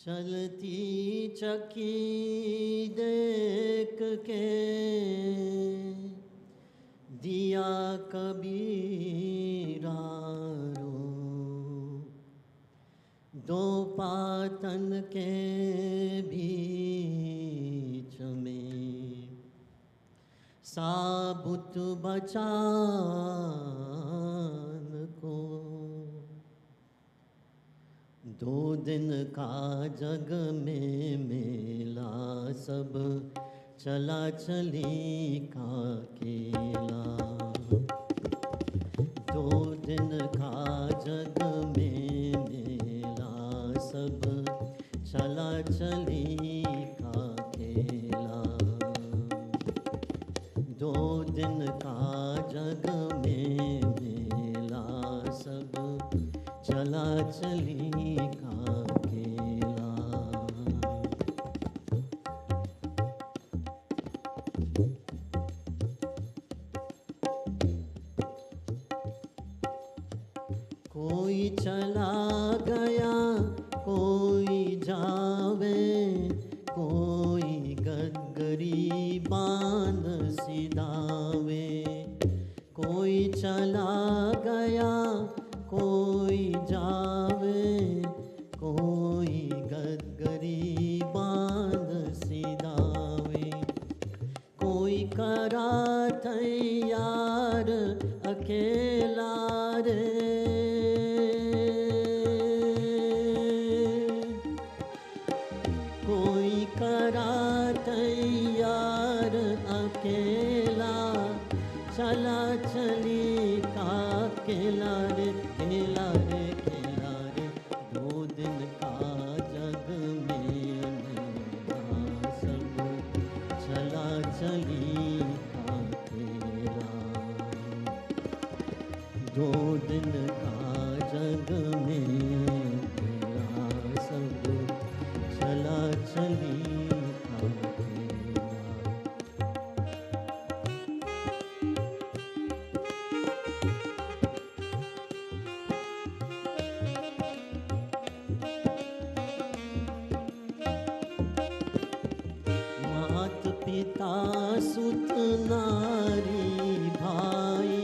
चलती चकी देख के दिया कबीरा रो, दो पातन के बीच में साबुत बचान को। दो दिन का जग में मेला, सब चला चली का केला। दो दिन का जग में मेला, सब चला चली का केला। दो दिन का जग में मेला, सब चला चली का केला। कोई चला गया कोई जावे, कोई गदगरी बांध सिधावे। कोई चला गया कोई जावे, कोई गदगरी बांध सिधावे। कोई करा तैयार अकेला रे, कोई करा तैयार अकेला। चला चली का केला रे, केला रे, केला रे। दो दिन का जग में मेला, सब चला चली का केला। दो दिन का जग में मेला, सब चला चली का केला। मात पिता सुत नारी भाई,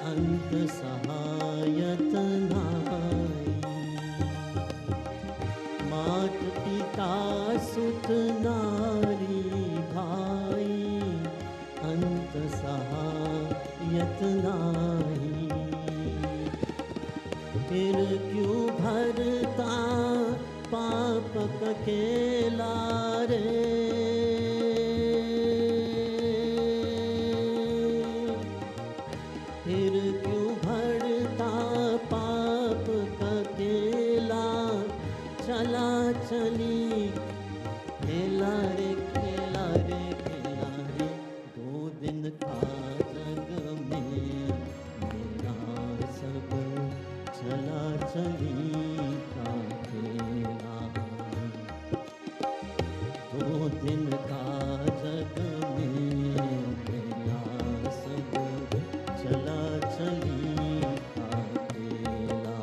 अंत सहायत नाई। मात पिता सुत नारी भाई, अंत सहायत नाई। फिर क्यों भरता पाप ककेला रे, फिर क्यों भरता पाप ककेला। चला चली खेला रे, खेला रे, खेला रे। दो दिन का जग में मेला, सब चला चली का खेला। दो दिन का जग में मेला, सब चला चली का खेला।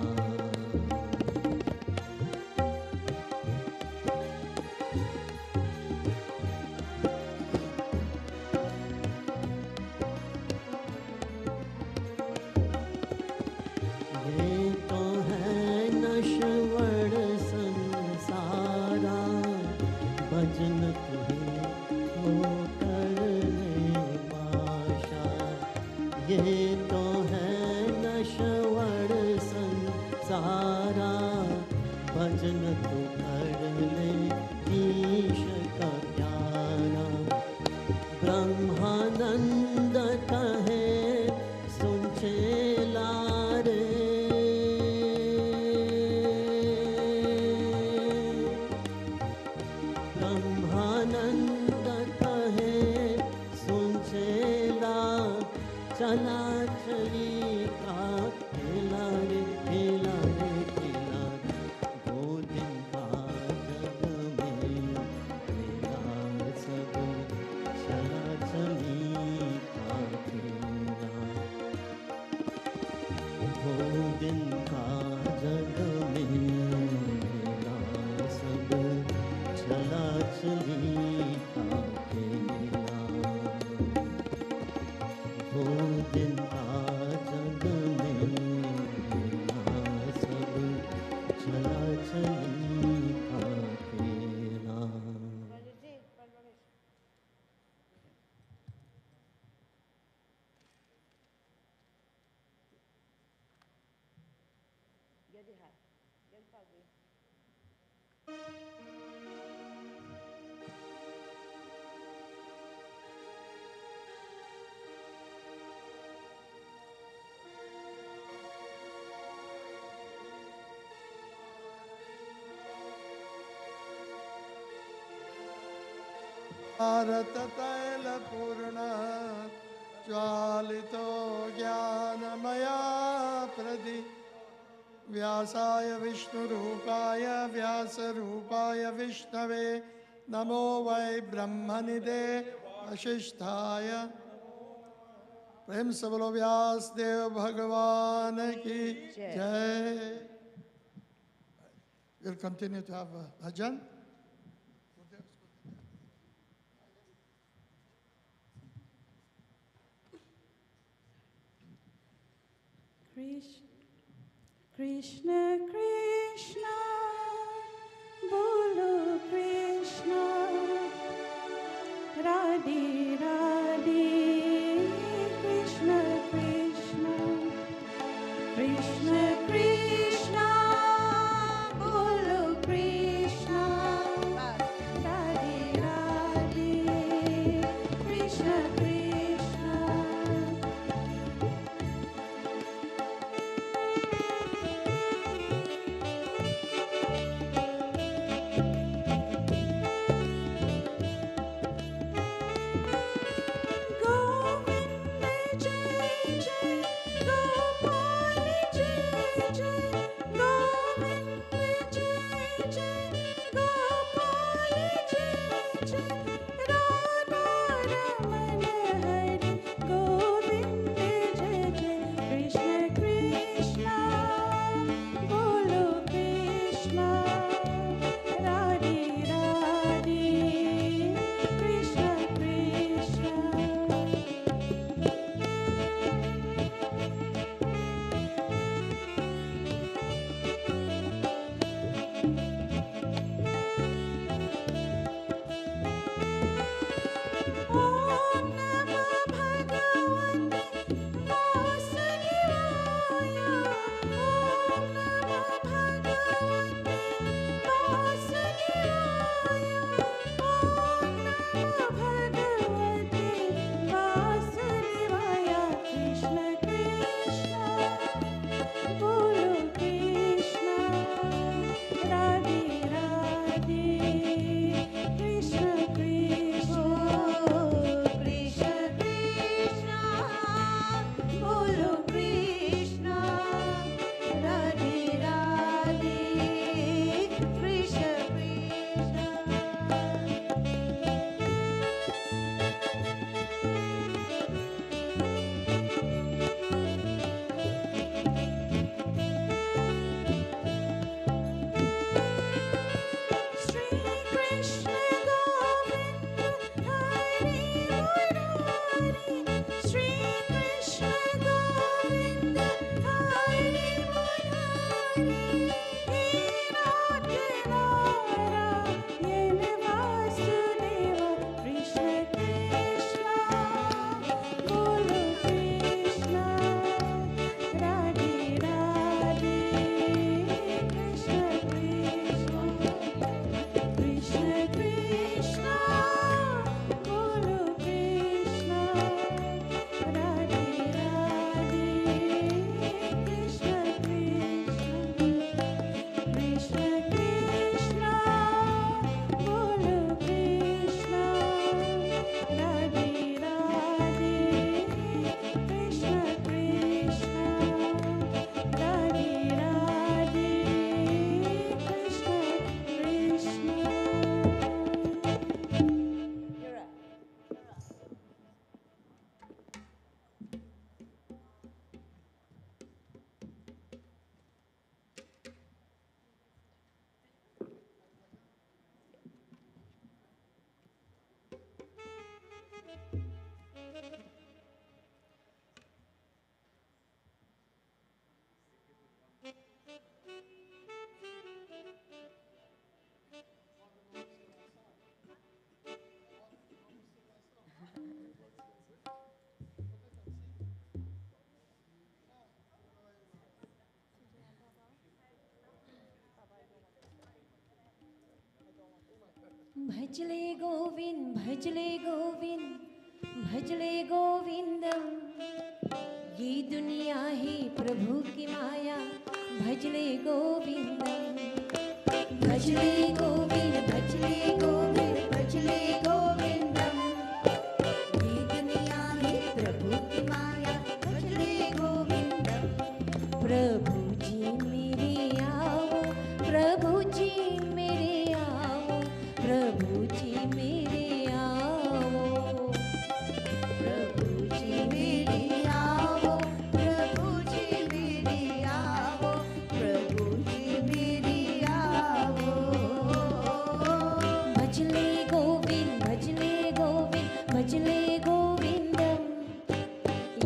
भजन तुम्हें हो करने पाशा। ये तो है नश्वर संसारा, भजन तो कर ले ईश का प्यारा। ब्रह्मानंद कहे सुन चेला रे, ब्रह्मानंद कहे सुन चेला, चला चली का खेला रे खेला रे खेला। दो दिन का जग में मेरा सब चला चली का खेला। दो दिन का जग में मेरा सब चला चली का खेला। दो दिन का जग में मेरा सब चला चली का खेला। भारत तैल पूर्ण ज्वालितो ज्ञानमया प्रदि व्यासाय विष्णुरूपाय व्यासरूपाय विष्णवे नमो वै ब्रह्मनिधे वशिष्ठाय। प्रेम से बोलो व्यास देव भगवान की जय। We'll continue to have a bhajan. Krishna Krishna bolo Krishna, Radhe Radhe Krishna Krishna, Krishna Krishna bolo Krishna, Radhe Radhe Krishna Krishna. भजले गोविंद भजले गोविंद भजले गोविंदम। ये दुनिया है प्रभु की माया, भजले गोविंदम। भजले गोविंद भजले गोविंद भजले गोविंदम। ये दुनिया है प्रभु की माया, भजले गोविंदम। प्रभु जी मेरे आओ, प्रभु जी मेरे आओ, प्रभु जी मेरे आओ। प्रभु जी मेरे आओ, प्रभु जी मेरे आओ, प्रभु जी मेरे आओ। भजले गोविंद भजले गोविंद भजले गोविंदम।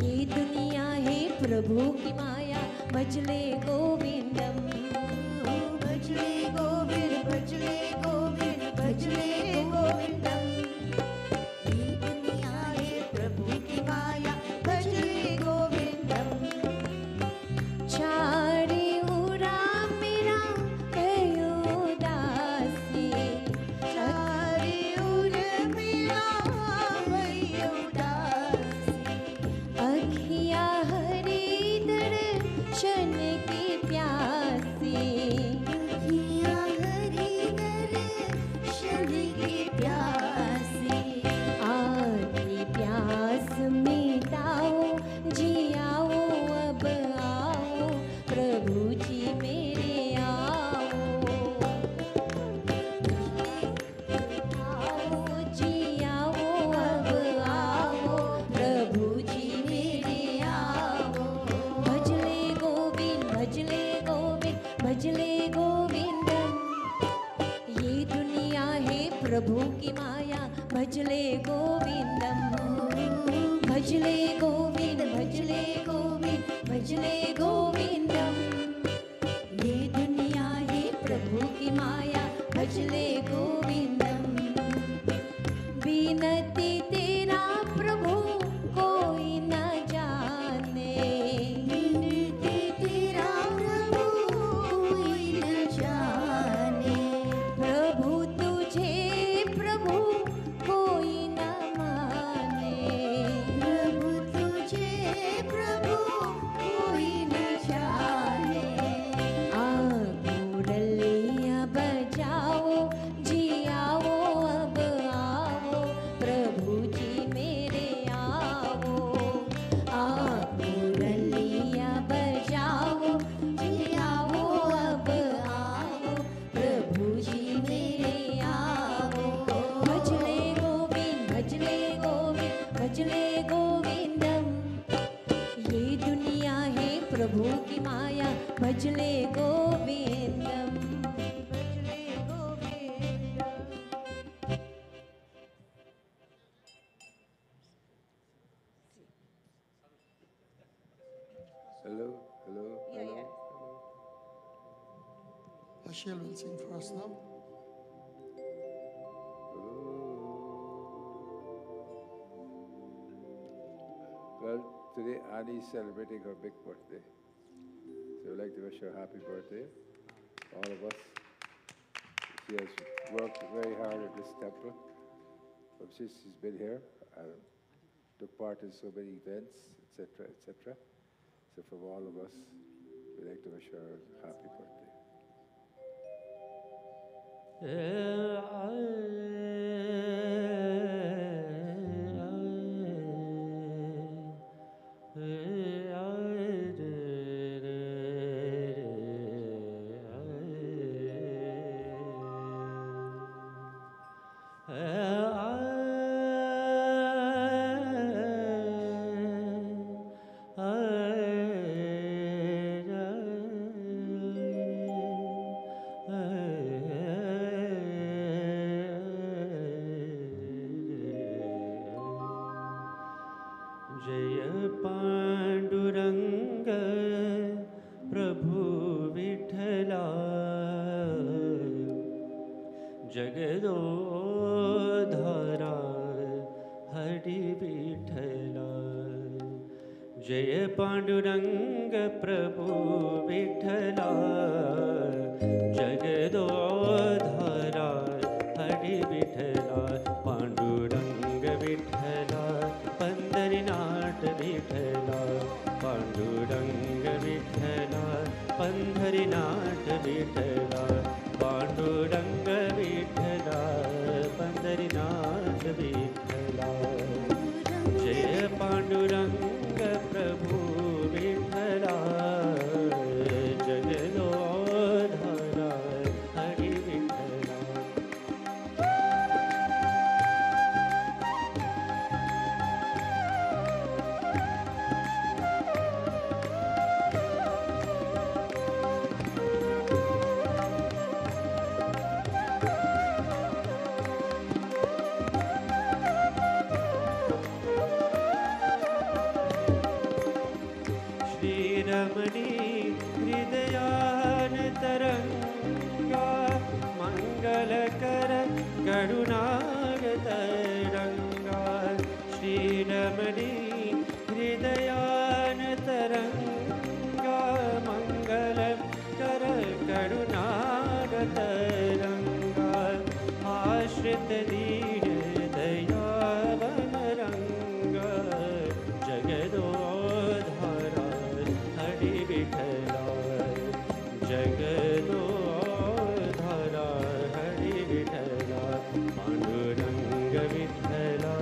ये दुनिया है प्रभु की माया, भजले गोविंदम। भजले गोविंद भजले गोविंद भजले गोविंदम। ये दुनिया है प्रभु की माया, भजले गोविंदम। चारे उरा मेरा भयो दासी, चारे उर मेरा भयो दासी। अखिया हरी दर्शन की प्यासी, अखिया हरी दर्शन की प्यासी। आखी प्यास मिटाओ जी आओ, अब आओ प्रभु जी मेरे आओ। आओ जी आओ, अब आओ प्रभु जी मेरे आओ। भजले गोविंद भजले गोविंद भजले गोविंदम। ये दुनिया है प्रभु की माया, भजले गोविंदम। भजले गोविंद भजले गोविंद भजले गोविंदम। ये दुनिया है प्रभु की माया, भजले गोविंदम। बिनती तेरा प्रभु कोई न जाने, बिनती तेरा प्रभु कोई न जाने। प्रभु तुझे प्रभु कोई न माने, प्रभु तुझे प्रभु कोई न जाने। मुरलियाँ बजाओ जी आओ, अब आओ प्रभु जी मेरे आओ। मुरलियाँ बजाओ जी आओ, अब आओ प्रभु जी मेरे आओ। भजले गोविंद भजले गोविंद भजले गोविंदम। ये दुनिया है प्रभु की माया, भजले गोविंदम भजले गोविंदम। Hello, hello, hello. Ashil will sing for us now. Well, today Annie is celebrating her big birthday. So I'd like to wish her a happy birthday, all of us. She has worked very hard at this temple since she's been here and took part in so many events, etc., etc. So from all of us, we'd like to wish her a happy birthday. जय पांडुरंग प्रभु विठला जगदोधारा हरि विठला। जय पांडुरंग प्रभु विठला जगदोधारा हरि विठला पांडुरंग विठला पंढरीनाथ विठला पांडुरंग विठला पंढरीनाथ विठला पांडुरंग विठला पंढरीनाथ विठला जय पांडुरंग प्रभु विठला जगदोधारा हरि विठला श्रीरमणी हृदयानतरंगा मंगलकर करुणागतरंगा श्रीरमणी हृदयानतरंगा मंगलकर करुणागतरंगा आश्रित दीन दयावनरंगा जगदोधारा हरि विठला जगदोधारा हरि विठला पांडुरंग विठला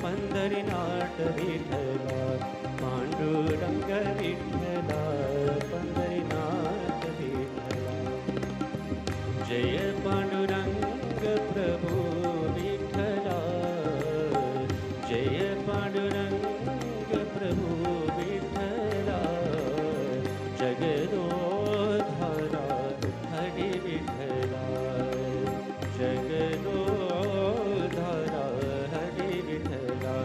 पंढरीनाथ विठला पांडुरंग विठला पंढरीनाथ विठला जय पांडुरंग प्रभु विठला जय पांडुरंग प्रभु Vitthala जगदोधारा Hari Vitthala जगदोधारा Hari Vitthala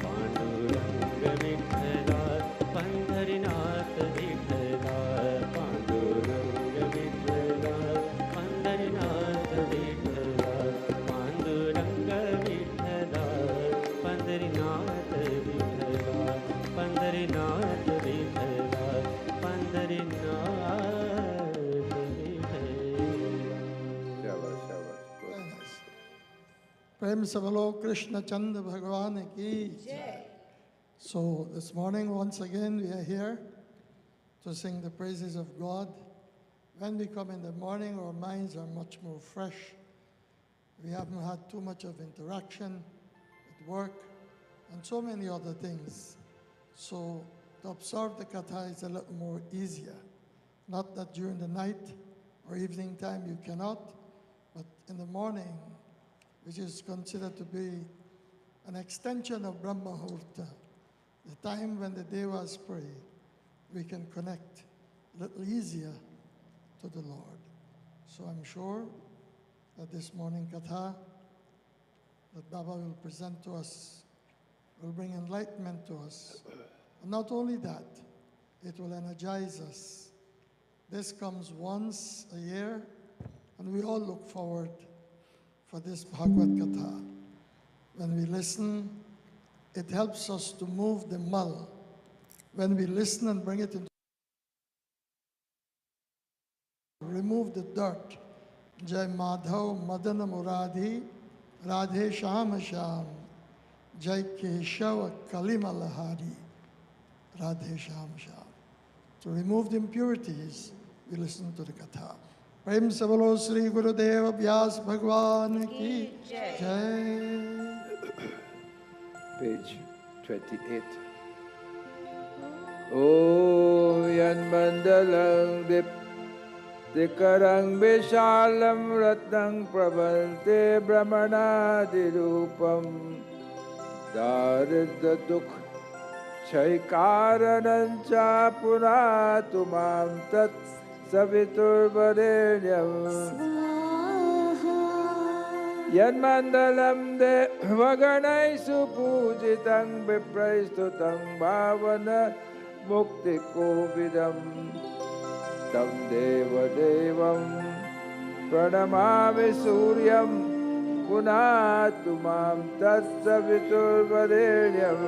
Pandurang Vitthala Pandharinath Vitthala Pandurang Vitthala Pandharinath Vitthala Pandurang Vitthala Pandharinath Vitthala Pandharinath Vitthala Pandharinath Vitthala Shabash, shabash. Good. Very nice. Prem se bolo Krishna Chand Bhagwan ki jai. So this morning, once again, we are here to sing the praises of God. When we come in the morning, our minds are much more fresh. We haven't had too much of interaction with work and so many other things. So to observe the Katha is a little more easier. Not that during the night or evening time you cannot, but in the morning, which is considered to be an extension of Brahma Muhurta, the time when the Devas pray, we can connect a little easier to the Lord. So I'm sure that this morning Katha that Baba will present to us will bring enlightenment to us. And not only that, it will energize us. This comes once a year, and we all look forward for this Bhagvat Katha. When we listen, it helps us to move the mal. When we listen and bring it into, remove the dirt. Jai Madhav Madana Muradi Radhe Sham Sham Jai Keshav Kalimalahari Radhe Sham Sham. To remove the impurities, we listen to the Katha. Prem se bolo Sri Gurudev Vyas Bhagwan ki Jai. Page 28. O yan mandalang dip Dikarang Vishalam Ratnang Pravante Brahmanadi-rupam Daridra Dukh Chaikaranancha Punatumam Tat Savitur Varenyam Yan mandalam de Vaganai Supujitang Vipraistutang Bhavana Mukti Kovidam Tam Deva Devam Pranamami Suryam Punatumam Tatsavitur Varenyam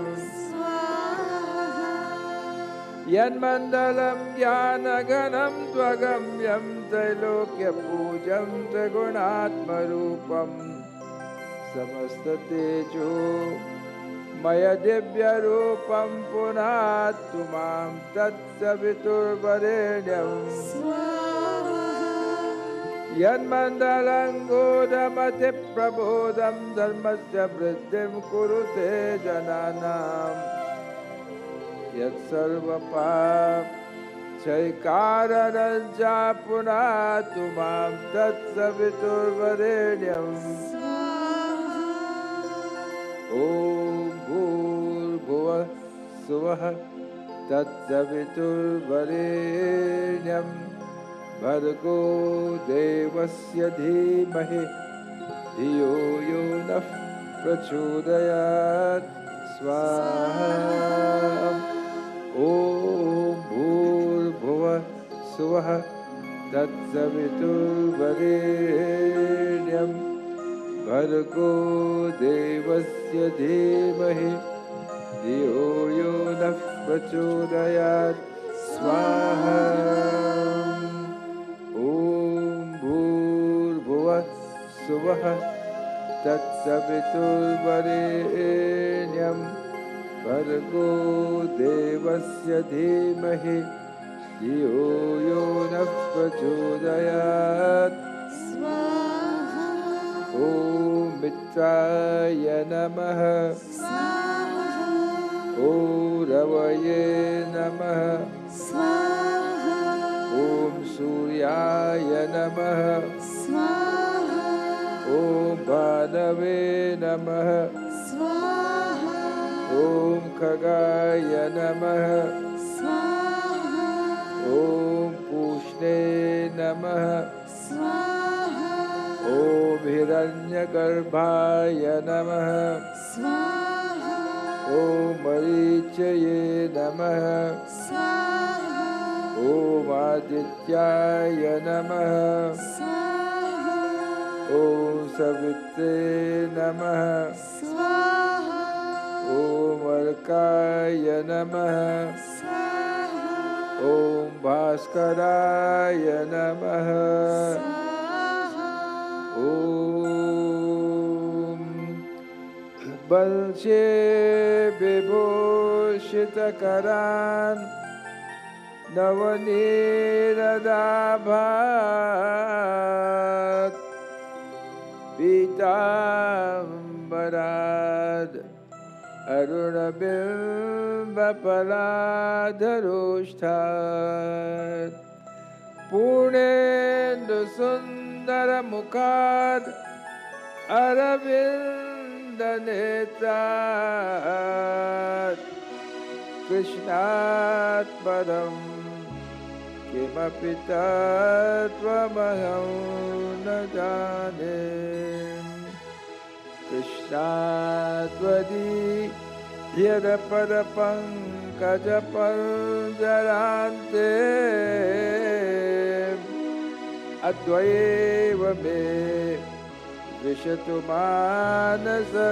Yan mandalam Yanaganam Twagamyam Trailokya Pujam Tragunatmarupam समस्त तेजो मय दिव्य रूपं पुनातु मां तत्सवितुर्वरेण्यं यन्मण्डलं गूढमति प्रबोधं धर्मस्य वृद्धिं कुरुते जनानां यत्सर्वपाप क्षयकारणञ्च पुनातु मां तत्सवितुर्वरेण्यं ॐ भूर्भुवः स्वः तत्सवितुर्वरेण्यं भर्गो देवस्य धीमहि धियो यो नः प्रचोदयात् स्वाहा ॐ भूर्भुवः स्वः तत्सवितुर्वरेण्यं भर्गो देवस्य धीमहि धियो यो नः प्रचोदयात् स्वाहा ॐ भूर्भुवः स्वः तत्सवितुर्वरेण्यं भर्गो देवस्य धीमहि धियो यो नः प्रचोदयात् स्वाहा ॐ मित्राय नमः स्वाहा ॐ रवये नमः स्वाहा ॐ सूर्याय नमः स्वाहा ॐ भानवे नमः स्वाहा ॐ खगाय नमः स्वाहा ॐ पूष्णे नमः स्वाहा ॐ हिरण्यगर्भाय नमः स्वाहा ॐ मरीचये नमः स्वाहा ॐ आदित्याय नमः स्वाहा ॐ सवित्रे नमः स्वाहा ॐ अर्काय नमः स्वाहा ॐ भास्कराय नमः स्वाहा ॐ वंशे विभूषितकरान् नवनीरदाभात् पीताम्बराद् अरुणबिम्बफलाधरोष्ठात् पूर्णेन्दुसुन्दरमुखात् अरविन्दनेत्रात् कृष्णात् परं किमपि तत्त्वमहं न जाने कृष्णात्वदीयरपरपङ्कजपञ्जरान्ते अद्वैव मे विशतु मानसराजहंसा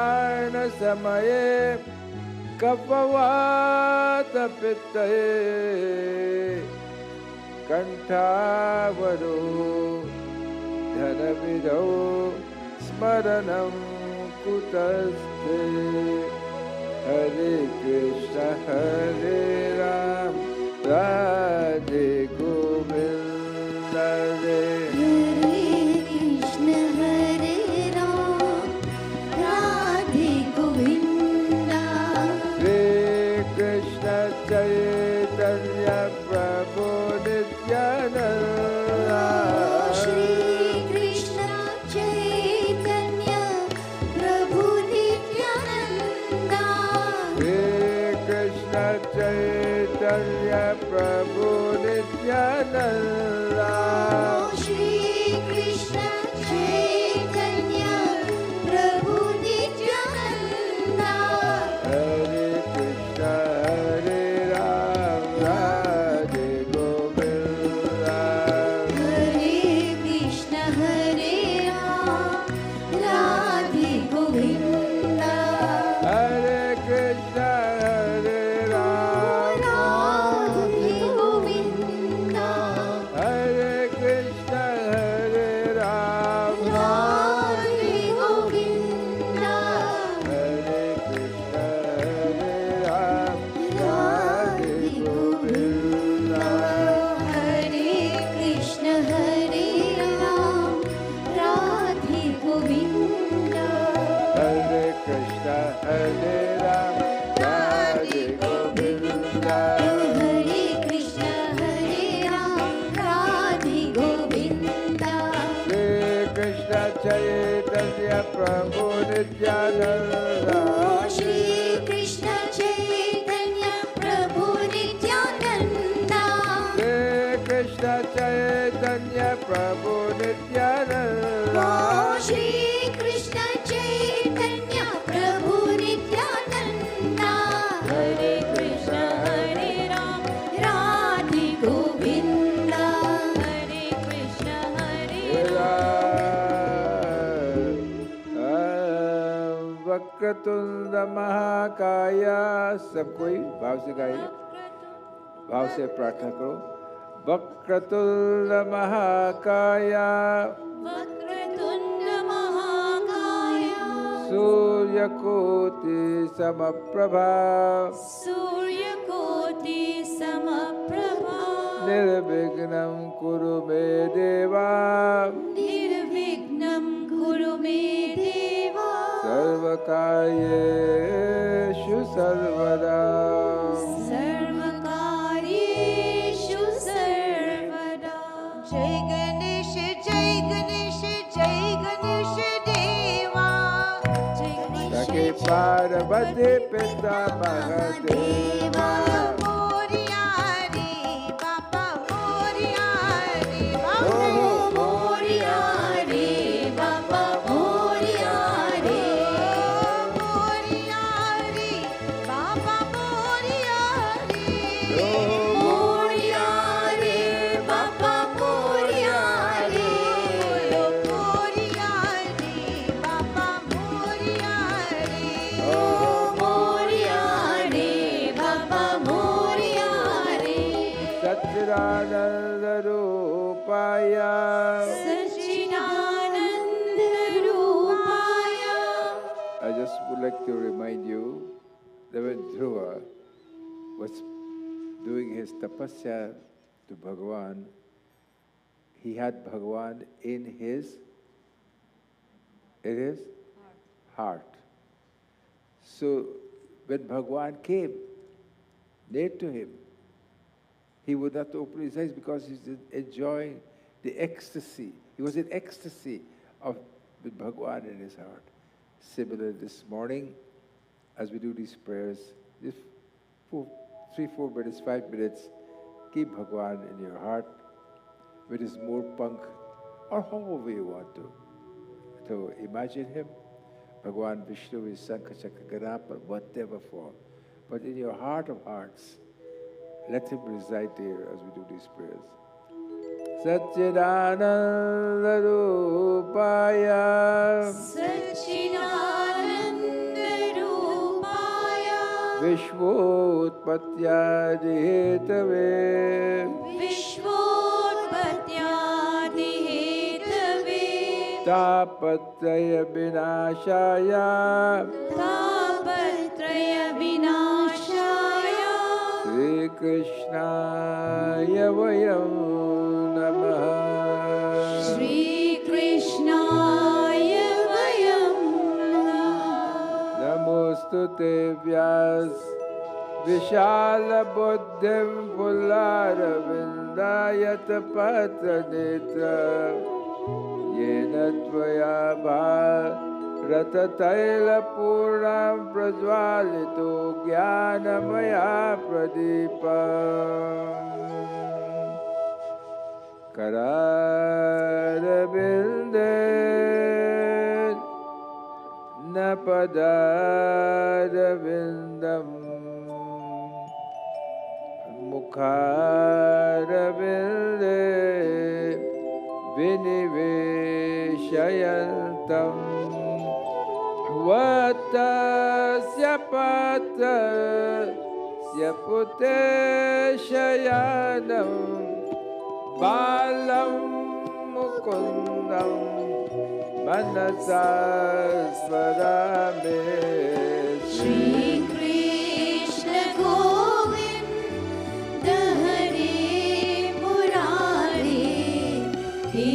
प्राणप्रयाणसमये कफवातपित्तये कण्ठावरो धनविधौ स्मरणं कुतस्ते हरे कृष्ण हरे राम राधे गोविन्द हरे कृष्ण हरे राम राधे गोविन्द श्री कृष्ण चैतन्य प्रभु नित्यानन्द श्री कृष्ण चैतन्य प्रभु नित्यानन्द श्री कृष्ण चैतन्य प्रभु नित्यानन्द श्री कृष्ण चैतन्य प्रभु नित्यानन्द हरे कृष्ण हरे राम राधे गोविन्द हरे कृष्ण हरे राम राधे गोविन्द हरे कृष्ण हरे राम राधे गोविन्द हरे Chaitanya Prabhu Nityananda. Shri Krishna Chaitanya Prabhu Nityananda. Shri Krishna Chaitanya Prabhu Nityananda. Shri Krishna Chaitanya Prabhu Nityananda. Hare Krishna Hare Ram Radhe Govinda. Hare Krishna Hare Vakratunda महाकाया. सब कोई भाव से गाइए, भाव से प्रार्थना करो. वक्रतुंड महाकाया वक्रतुंड महाकाया सूर्यकोटि समप्रभा सूर्यकोटि समप्रभा निर्विघ्नं कुरु मे देवा निर्विघ्नं कुरु मे देवा सर्वकार्येषु सर्वदा. सर्वकार्येषु सर्वदा. जय गणेश जय गणेश जय गणेश देवा. जय सखे पार्वती पिता महादेवा. मोरिया रे बाबा मोरिया रे बाबा मोरिया रे बाबा मोरिया रे मोरिया रे बाबा मोरिया रे मोरिया रे बाबा मोरिया रे मोरिया रे बाबा मोरिया रे मोरिया रे बाबा मोरिया रे सच्चिदानंद रूपाय सच्चिदानंद रूपाय. I just would like to remind you that when Dhruva was doing his tapasya to Bhagwan, he had Bhagwan in his heart. So when Bhagwan came near to him, he would not open his eyes because he's enjoying the ecstasy. He was in ecstasy of with Bhagwan in his heart. Similar this morning, as we do these prayers, if 3-4 minutes, 5 minutes, keep Bhagwan in your heart with his Moorpank, or however you want to. So imagine him, Bhagwan Vishnu is Sankha Chakra Ganapa, whatever form. But in your heart of hearts, let him reside there as we do these prayers. Satchidananda Rupaya सच्चिदानंद रूपाय Vishvotpatyadi Hetave विश्वोत्पत्त्यादि हेतवे Tapatraya Vinashaya तापत्रय विनाशाय Sri Krishnaya Vayam Namaha. Shri कृष्णाय वयं नमः. Namostute Vyas Vishala Buddhim Pularavindaayat Patra Netra Yena Tvaya Bharatataila Puram Prajwalito Jnanamaya Pradipam Kararabinde Napadarabindam Mukharabinde Viniveshayantam Vatasya Patasya Puteshayanam Balam Mukundam Manasa Swarame. Shri Krishna Govind हरे मुरारे हे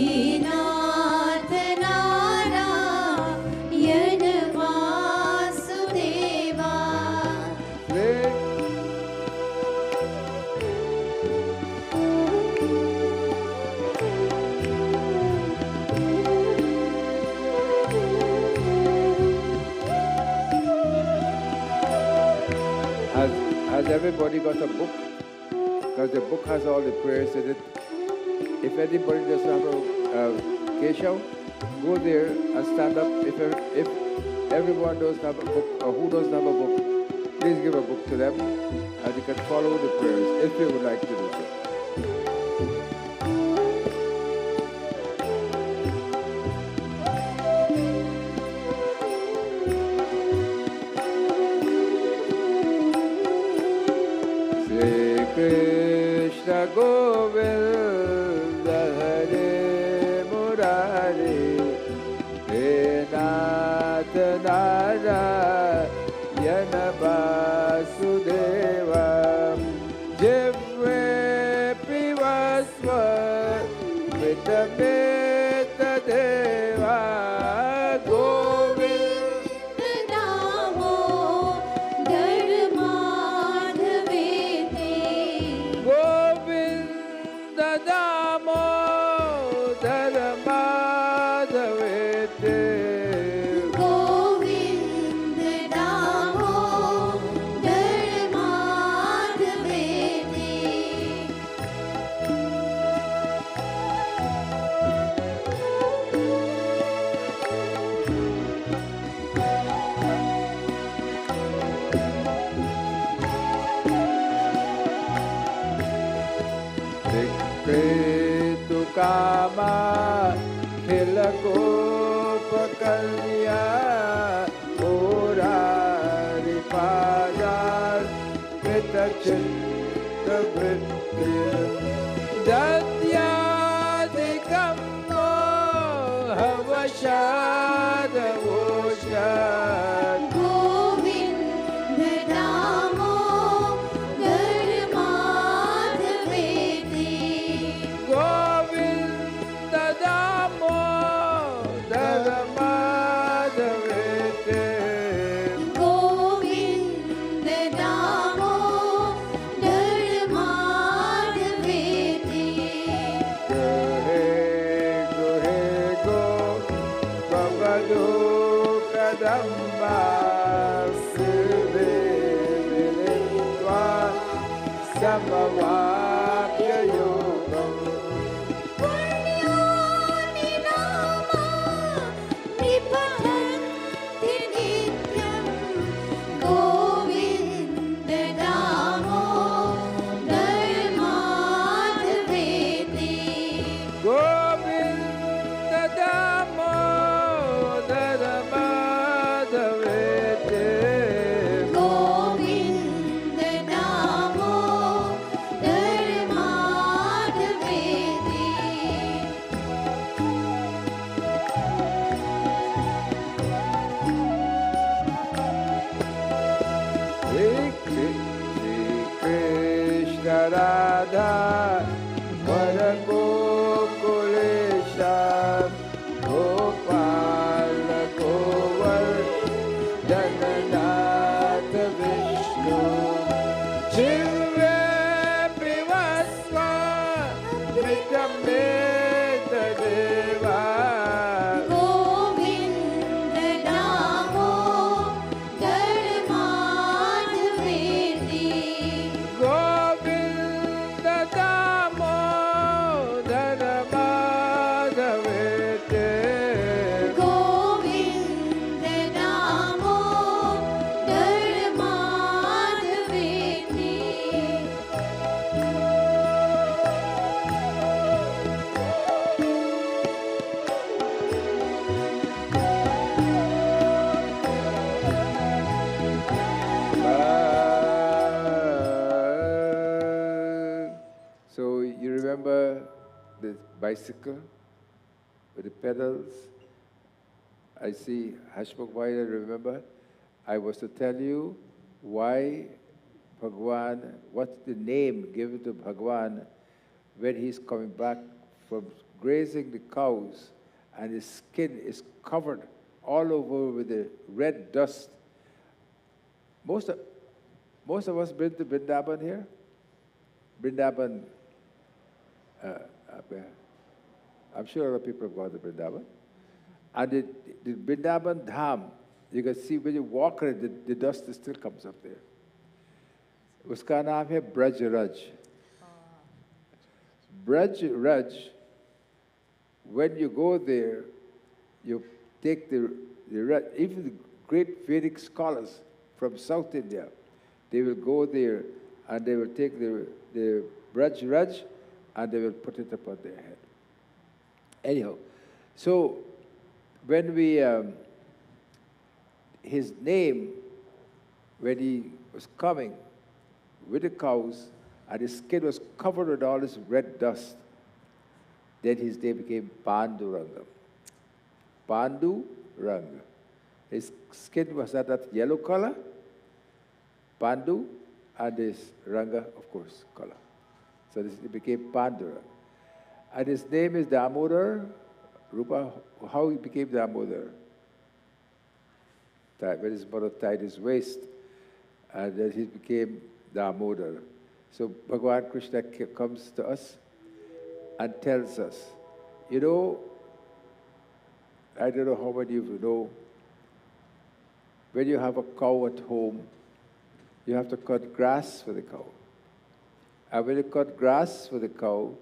नाथ Narayan Vasudeva. Everybody got a book, because the book has all the prayers in it. If anybody doesn't have a keshav, go there and stand up. If everyone doesn't have a book, or who doesn't have a book, please give a book to them, and you can follow the prayers if you would like to do so. Krishna Govinda Hare Murari He Nath Narayana Vasudeva Jivve Pivasva Vitameta Deva Govinda Namo Dharmadhavete Govinda Damodar Madhavete Govinda Namo Dharmadhavete Dikritu Kama Khilakopakalya Murari Padar Kritachitta Vrittir Datyadikam Havashadavoshat Govinda Namo Dharmadhavete Govinda Damodar Madhavete Govinda Namo Dharmadhavete Gahe Guhe Go Bhavadu Kadamba Sive Vilitva Samavapya Yogam Punyani Nama Nipatanti Nityam Govinda Namo Dharmadhavete Govinda Damodar Madhavete Govinda Namo Dharmadhavete Shri Krishna Radha Varagokulesha Gopala Govar Jananath Vishnu Jivve Pivasva Vitameta Deva Govinda Namo Dharmadhavete Govinda Damodar Madhavete Govinda Namo Dharmadhavete So you remember the bicycle with the pedals? I see Hashmukh Bhai, remember? I was to tell you why Bhagwan, what's the name given to Bhagwan when he's coming back from grazing the cows and his skin is covered all over with the red dust. Most of us been to Vrindavan here? Vrindavan, up there. I'm sure a lot of people have gone to Vrindavan. And the Vrindavan Dham, you can see when you walk on it, the dust still comes up there. उसका नाम है ब्रज रज. Braj Raj, when you go there, you take even the great Vedic scholars from South India, they will go there and they will take the Braj Raj and they will put it upon their head. Anyhow, so when we, his name, when he was coming with the cows, and his skin was covered with all this red dust, then his name became Panduranga. Panduranga. His skin was at that yellow color, Pandu, and his Ranga, of course, color. So it became Panduranga. And his name is Damodar. Rupa, how he became Damodar? When his mother tied his waist, and then he became Damodar. So Bhagavan Krishna comes to us and tells us, you know, I don't know how many of you know, when you have a cow at home, you have to cut grass for the cow. And when you cut grass for the cow,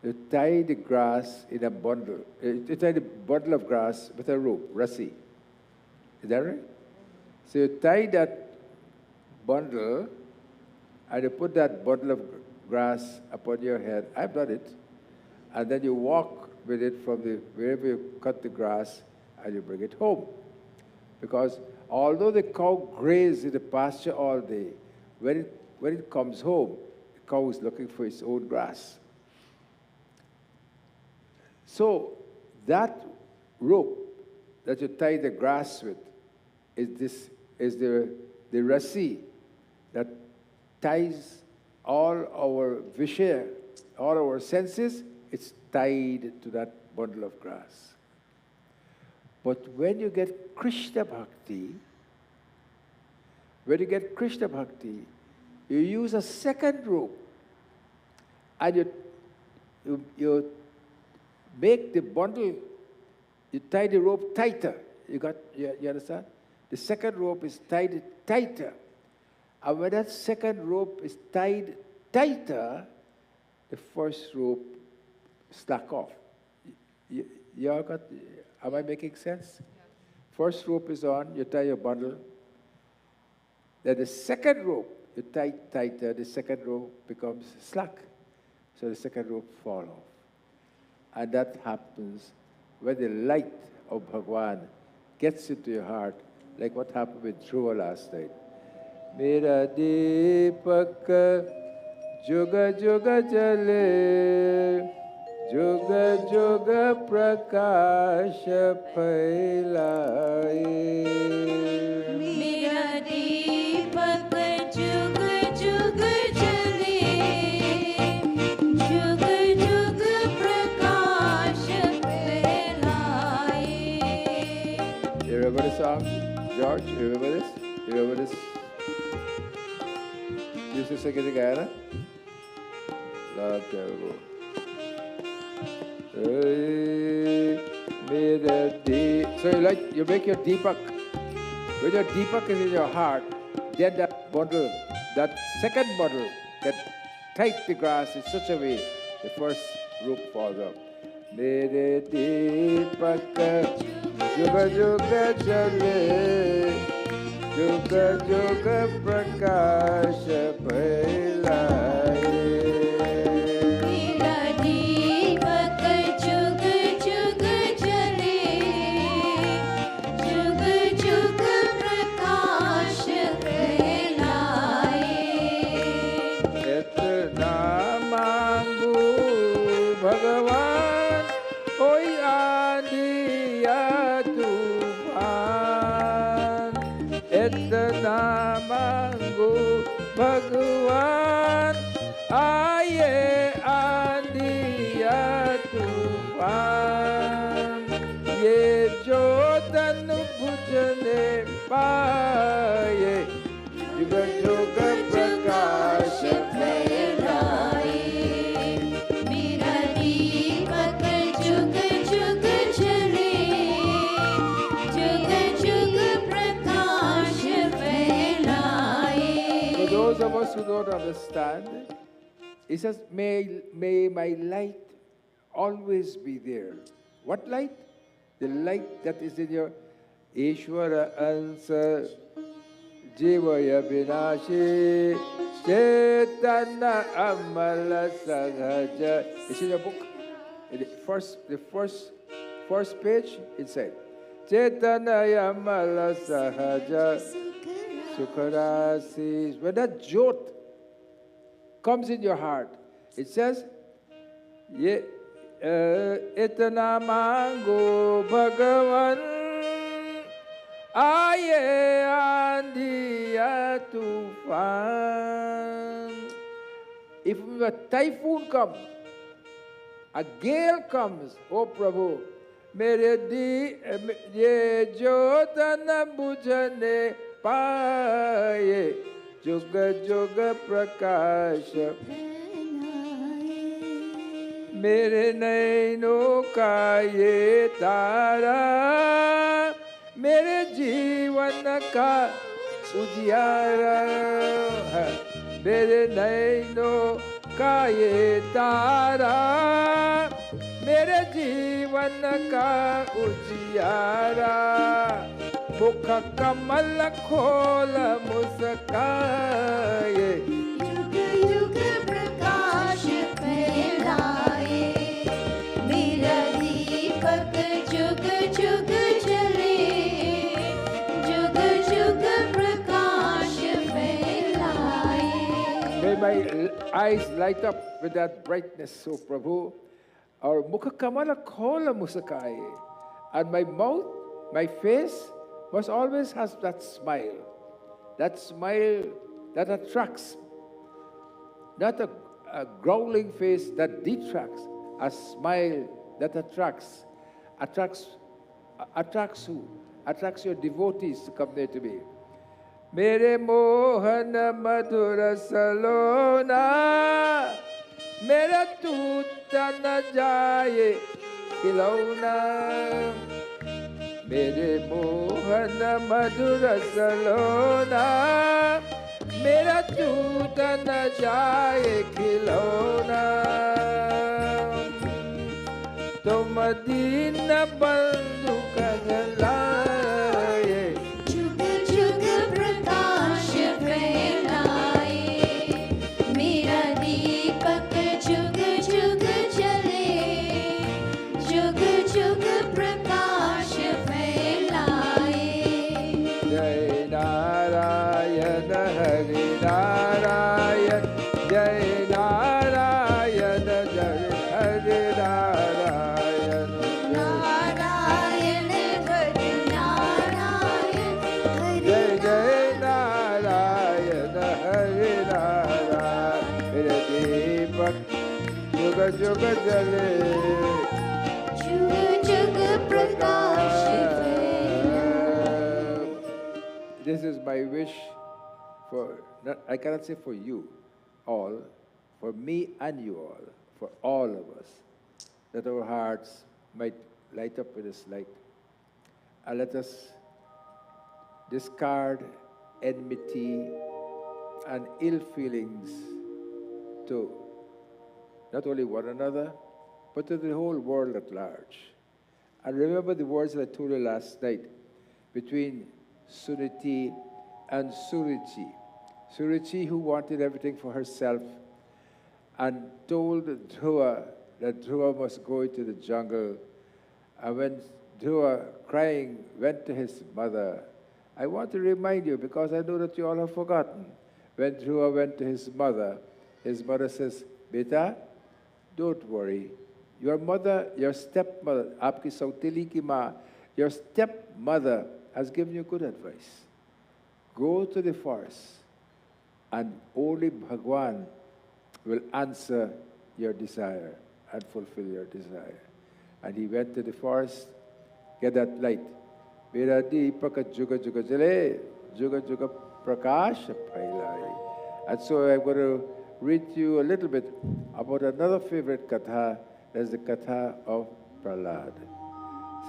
you tie the grass in a bundle. You tie the bundle of grass with a rope, rassi. Is that right? So you tie that bundle, and you put that bundle of grass upon your head. I've done it. And then you walk with it from wherever you cut the grass, and you bring it home. Because although the cow grazes in the pasture all day, when it comes home, the cow is looking for its own grass. So that rope that you tie the grass with is the rassi that ties all our vishaya, all our senses, it's tied to that bundle of grass. But when you get Krishna Bhakti, you use a second rope, and you make the bundle, you tie the rope tighter. You understand? The second rope is tied tighter. And when that second rope is tied tighter, the first rope slack off. Am I making sense? Yeah. First rope is on, you tie your bundle. Then the second rope, you tie tighter, the second rope becomes slack. So the second rope falls off. And that happens when the light of Bhagwan gets into your heart, like what happened with Dhruva last night. Mera deepak juga juga jale, juga juga prakasha phailaye. Mera deepak juga juga jale, juga juga prakasha phailaye. You remember the song, George? You remember this? You remember this? You used to sing it together? Long time ago. So you make your deepak. When your deepak is in your heart, then that bundle, that second bundle, can tight the grass in such a way the first rope falls out. Mere deepak juga juga jale, juga juga prakasha phailaye. Mera deepak juga juga jale, juga juga prakasha phailaye. Itna mangu Bhagavan, koi aandhi ya tufan. Itna mangu Bhagavan, understand? He says, may my light always be there. What light? The light that is in your Ishvara answer. Jivaya Vinashi Chetana Amala Sahaja. It's in your book. In the first page, it said, Chetana Amala Sahaja Sukharasi. When that jot comes in your heart, it says, Etana Mango Bhagavan Aye Andiya Tufan. If a typhoon comes, a gale comes, oh Prabhu, mere di ye jotana bujane paye juga juga prakasha mere naino ka ye tara mere जीवन का उजियारा है मेरे नैनों का ये तारा मेरे जीवन का उजियारा मुख कमल खोल मुस्काए युग युग प्रकाश फैलाए मेरा दीपक जुग जुग जले May my eyes light up with that brightness, O Prabhu. Our mukha kamala kola musakai. And my mouth, my face must always have that smile. That smile that attracts. Not a growling face that detracts. A smile that attracts. Attracts who? Attracts your devotees to come there to me. Mere mohana madhura salona Mera tuta na jaye khilona Mere mohana madhura salona Mera tuta na jaye khilona Tum dina bandhu kahalaye जुग जुग प्रकाश फैलाए मेरा दीपक जुग जुग जले जुग जुग प्रकाश फैलाए जय नारायण हरि नारायण जय नारायण जय हरि नारायण नारायण हरि नारायण जय जय नारायण हरि नारायण मेरे दीपक जुग जुग जले जुग जुग प्रकाश फैलाए This is my wish for, I cannot say for you all, for me and you all, for all of us, that our hearts might light up with this light. And let us discard enmity and ill feelings to not only one another, but to the whole world at large. And remember the words that I told you last night between Suniti and Suruchi. Suruchi, who wanted everything for herself, and told Dhruva that Dhruva must go into the jungle. And when Dhruva, crying, went to his mother, I want to remind you, because I know that you all have forgotten. When Dhruva went to his mother says, Beta, don't worry. Your mother, your stepmother, aapki sautili ki maa, your stepmother has given you good advice. Go to the forest, and only Bhagwan will answer your desire and fulfill your desire. And he went to the forest, get that light. Mera deepaka juga juga jale, juga juga prakash phailai. And so I'm going to read to you a little bit about another favorite katha. That's the katha of Prahlad.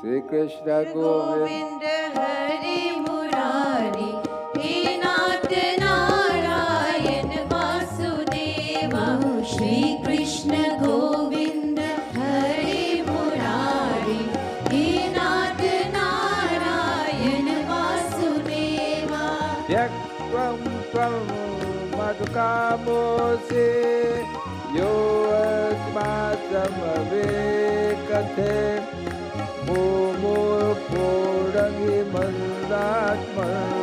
Sri Krishna Govind Hari Murari He Nath Narayan Vasudeva Namose Yoatmatamavekate Mumur Purangi Mandatman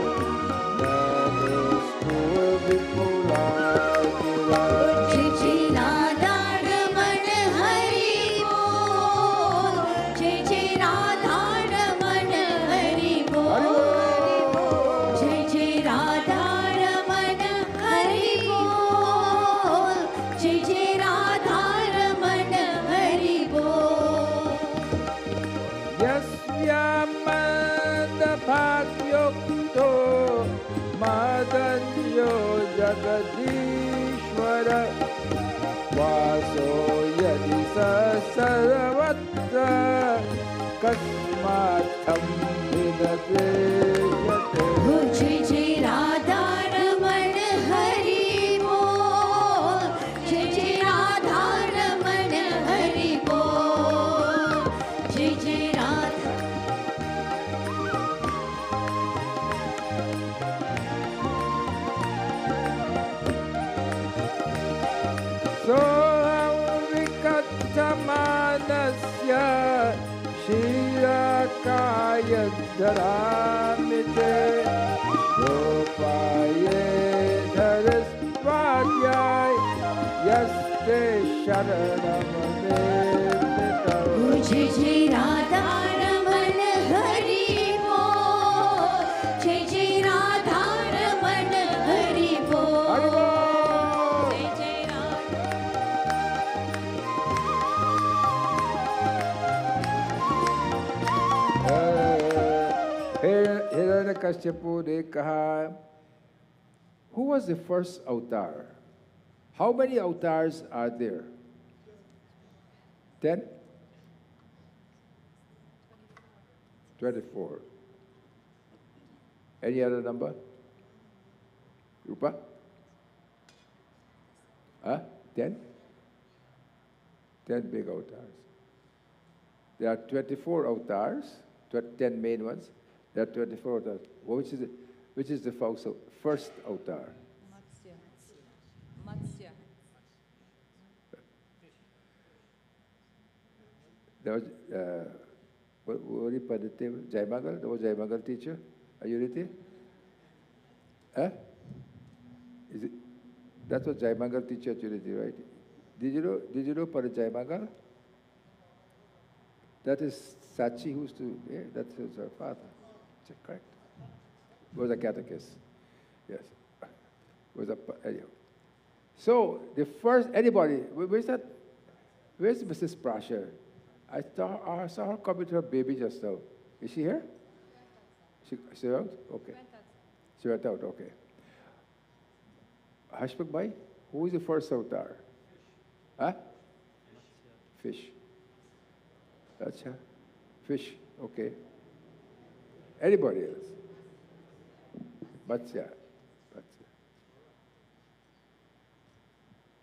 Nanuspur Vipulagira जय जय राधा रमण हरि बोल जय जय राधा रमण हरि बोल जय जय राधा रमण हरि बोल जय जय राधा रमण हरि बोल Yasyamandaphagyokto Madanyo Jagadishvara Vaso Yadi Sarvatra Kasmatham Vidadeyate जय जय राधा रमण हरि बोल जय जय राधा रमण हरि बोल जय जय Radha Soham Vikatamanasya Shirakaya Dharamite Rupaye Dharisvadyay Yaste Sharanamamita जय जय राधा रमण हरि बोल जय जय राधा रमण हरि बोल जय जय Radha Hiranyakashipu ne kaha, who was the first avatar? How many avatars are there? 10? 24. Any other number? Rupa? Huh? 10? 10 big avatars. There are 24 avatars, 10 main ones. There are 24 avatars. Which is the first avatar? Matsya. There was, what do you put it? Jaimangal? There was Jaimangal teacher? Are you with it? Huh? Is it? That was Jaimangal teacher at Unity, right? Did you know Para Jaimangal? That is Sachi who's to, yeah, that is her father. Is that correct? Was a catechist. Yes. Was a, anyhow. So, the first, anybody, where's that? Where's Mrs. Prasher? I saw her come with her baby just now. Is she here? She out? Okay. She went out, okay. Hashpak Bhai, who is the first avatar? Huh? Fish. That's her. Fish, okay. Anybody else? Matsya.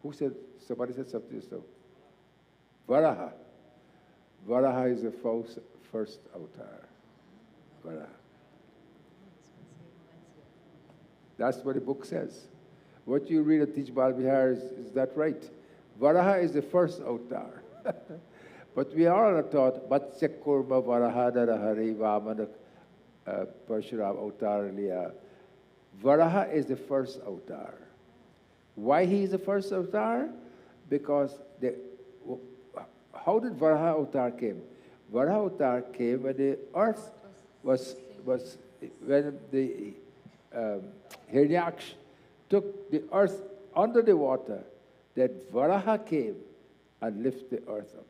Who said, somebody said something just now? Varaha. Varaha is the first avatar. Varaha. That's what the book says. What you read at Tij Bal Vihar is that right? Varaha is the first avatar. But we are taught Matsya Kurma Varaha Narahari Vamana Parshuram Avatar Liya. Varaha is the first avatar. Why he is the first avatar? Because how did Varaha avatar came? Varaha avatar came when the earth was when the Hiranyaksh took the earth under the water, that Varaha came and lifted the earth up.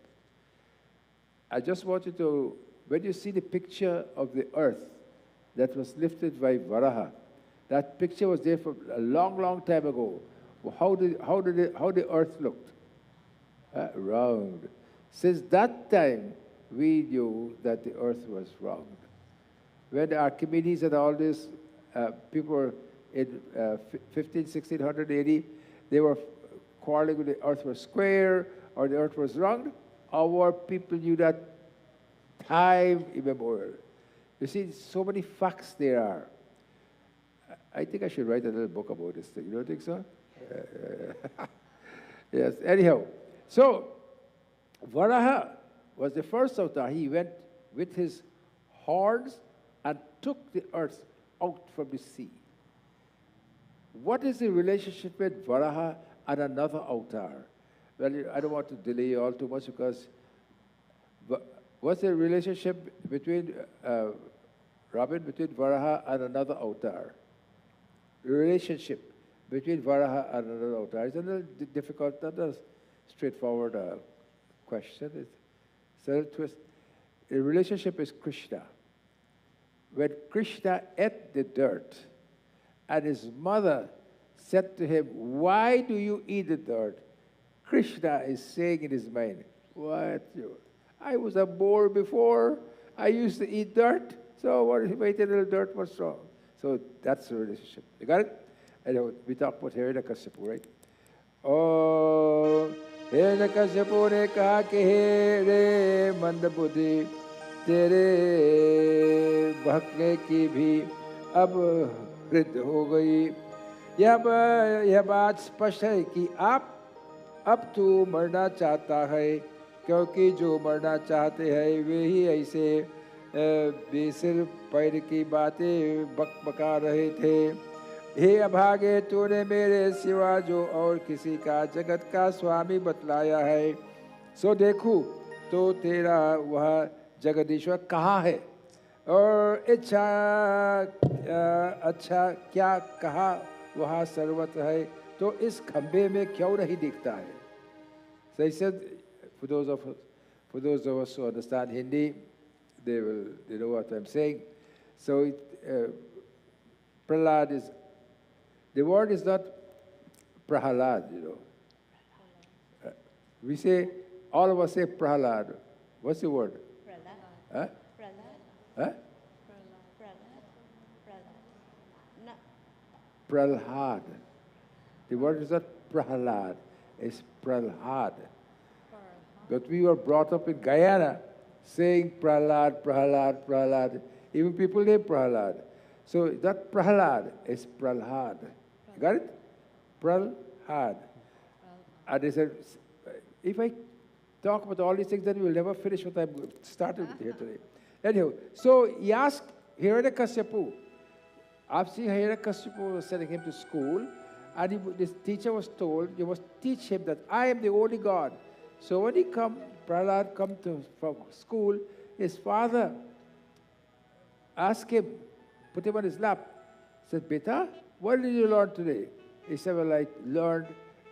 I just want you to, when you see the picture of the earth that was lifted by Varaha, that picture was there for a long, long time ago. How the earth looked? Round. Since that time, we knew that the earth was round. When the Archimedes and all this, people were in 1600 AD, they were quarreling with the earth was square or the earth was round. Our people knew that time immemorial. You see, so many facts there are. I think I should write a little book about this thing. You don't think so? Yes, anyhow. So, Varaha was the first avatar. He went with his horns and took the earth out from the sea. What is the relationship with Varaha and another avatar? Well, I don't want to delay you all too much because what's the relationship between, Robin, between Varaha and another avatar? The relationship between Varaha and another avatar is a little difficult, not a straightforward question. It's a little twist. The relationship is Krishna. When Krishna ate the dirt, and his mother said to him, "Why do you eat the dirt?" Krishna is saying in his mind, "What? I was a boar before. I used to eat dirt. So what if I eat a little dirt? What's wrong?" So that's the relationship. You got it? And we talked about Hiranyakashipu, right? Oh, Hiranyakashipu ne kaha ki he re mandabudhi तेरे भक्ने की भी अब वृद्ध हो गई। यह बात स्पष्ट है कि अब तू मरना चाहता है, क्योंकि जो मरना चाहते हैं वे ही ऐसे बेसिर पैर की बातें बकबका रहे थे। हे अभागे, तूने मेरे सिवा जो और किसी का जगत का स्वामी बतलाया है, सो देखूं तो तेरा वह जगदीश्वर कहाँ है, और अच्छा क्या कहा वहाँ सर्वत्र है, तो इस खंबे में क्यों नहीं दिखता है? So he said, for those of us who understand Hindi, they know what I'm saying. So Prahlad is, the word is not Prahlad, we say, all of us say Prahlad. What's the word? Huh? Huh? Prahlad. The word is not Prahlad, it's Prahlad. But we were brought up in Guyana saying Prahlad, Prahlad, Prahlad. Even people name Prahlad. So that Prahlad is Prahlad. Got it? Prahlad. And they said, if I talk about all these things, then we'll never finish what I started with here today. Anyhow, so he asked Hiranyakashipu. After Hiranyakashipu was sending him to school, and this teacher was told, you must teach him that I am the only God. So when Prahlad come from school, his father asked him, put him on his lap, said, "Beta, what did you learn today?" He said, "Well, I learned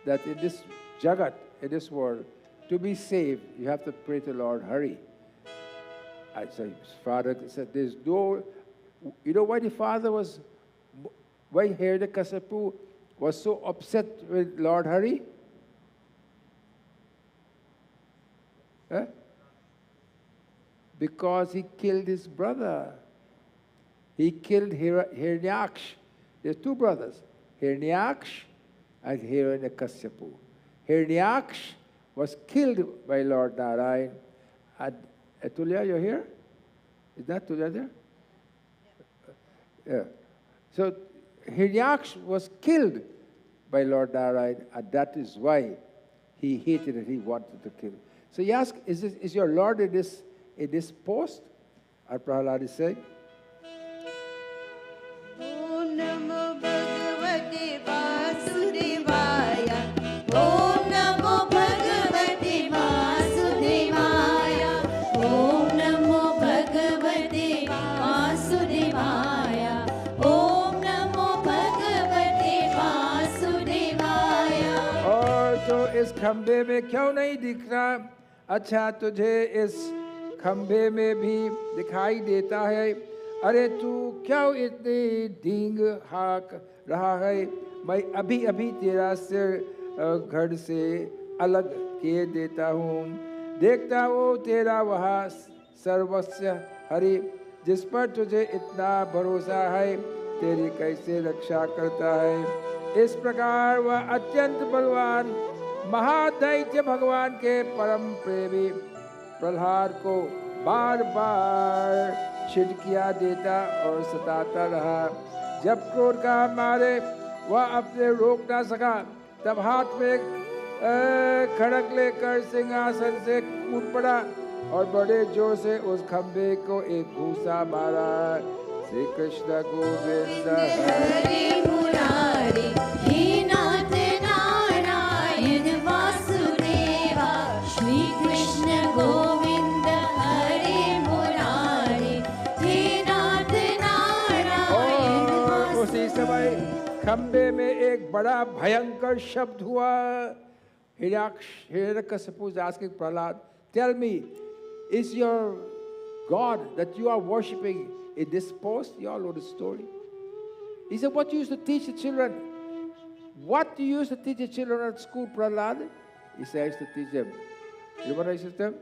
that in this jagat, in this world, to be saved, you have to pray to Lord Hari." And so his father said, "There's no," you know why why Hiranyakashipu was so upset with Lord Hari? Huh? Because he killed his brother. He killed Hiranyaksh. There's two brothers, Hiranyaksh and Hiranyakashipu. Hiranyaksh was killed by Lord Narayan. And Tulya, you're here? Is that Tulya there? Yeah. So Hiranyaksh was killed by Lord Narayan, and that is why he hated it. He wanted to kill. So he asked, is your Lord in this post? And Prahlad is saying, Om Namo Bhagavate Vasudevaya. Om Namo Bhagavate Vasudevaya. Om Namo Bhagavate Vasudevaya. Om Namo Bhagavate Vasudevaya. और तो इस खंबे में क्यों नहीं दिख रहा? अच्छा, तुझे इस खंबे में भी दिखाई देता है। अरे तू क्यों इतनी डींग हाँक रहा है? मैं अभी अभी तेरा सिर घर से अलग किए देता हूँ। देखता हूँ तेरा वहाँ सर्वस्व हरि, जिस पर तुझे इतना भरोसा है, तेरी कैसे रक्षा करता है। इस प्रकार वह अत्यंत बलवान महादैत्य भगवान के परम प्रेमी प्रहलाद को बार बार छिड़कियाँ देता और सताता रहा। जब क्रोध का मारे वह अपने रोक ना सका, तब हाथ में एक खड़क लेकर सिंहासन से कूद पड़ा और बड़े जोर से उस खंबे को एक घूसा मारा। श्री कृष्ण गोविंद हरे मुरारी हे नाथ नारायण वासुदेवा। श्री कृष्ण गोविंद हरे मुरारी हे नाथ नारायण और उसी समय खंबे में एक बड़ा भयंकर शब्द हुआ। Hiranyakashipu is asking Prahlad, tell me, is your God that you are worshipping indisposed? You all know the story. He said, what you used to teach the children? What do you used to teach the children at school, Prahlad? He said, I used to teach them. You know what I used to tell them?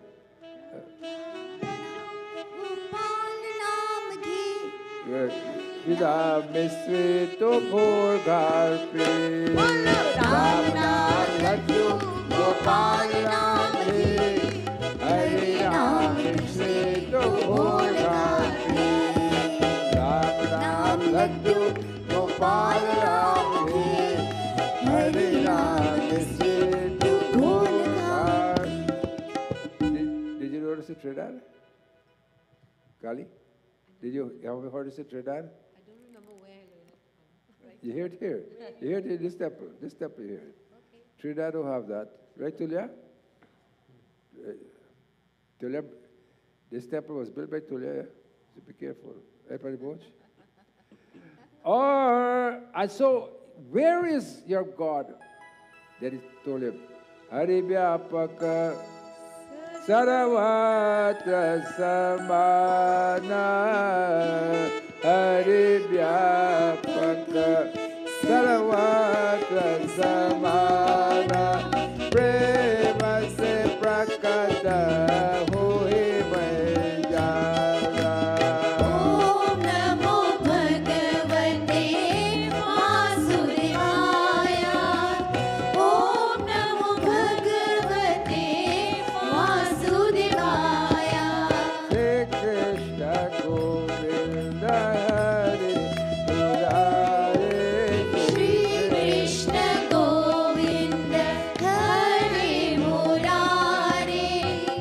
Vida misri to bhurgar pe Ram Naam Laddu Gopal Naam Hai Hare Ram misri to bhurgar pe Ram Naam Laddu Gopal Naam Hai Hare Ram misri to bhurgar. Did you notice the Tridar? Kali? Did you have you heard us say Tridar? You hear it here. You hear it in this temple. This temple you hear it. Trinidad don't have that. Right, Tulya? Tulya, this temple was built by Tulya, yeah? So be careful. Everybody watch. And so, where is your God? That is Tulya. Harivyapaka Saravatra Samana Harivyapaka Saravatra Samana Prema se prakata hui manjara. Om Namo Bhagavate Vasudevaya. Om Namo Bhagavate Vasudevaya. Shri Krishna Govinda Hare Murari. Shri Krishna Govinda Hare Murari.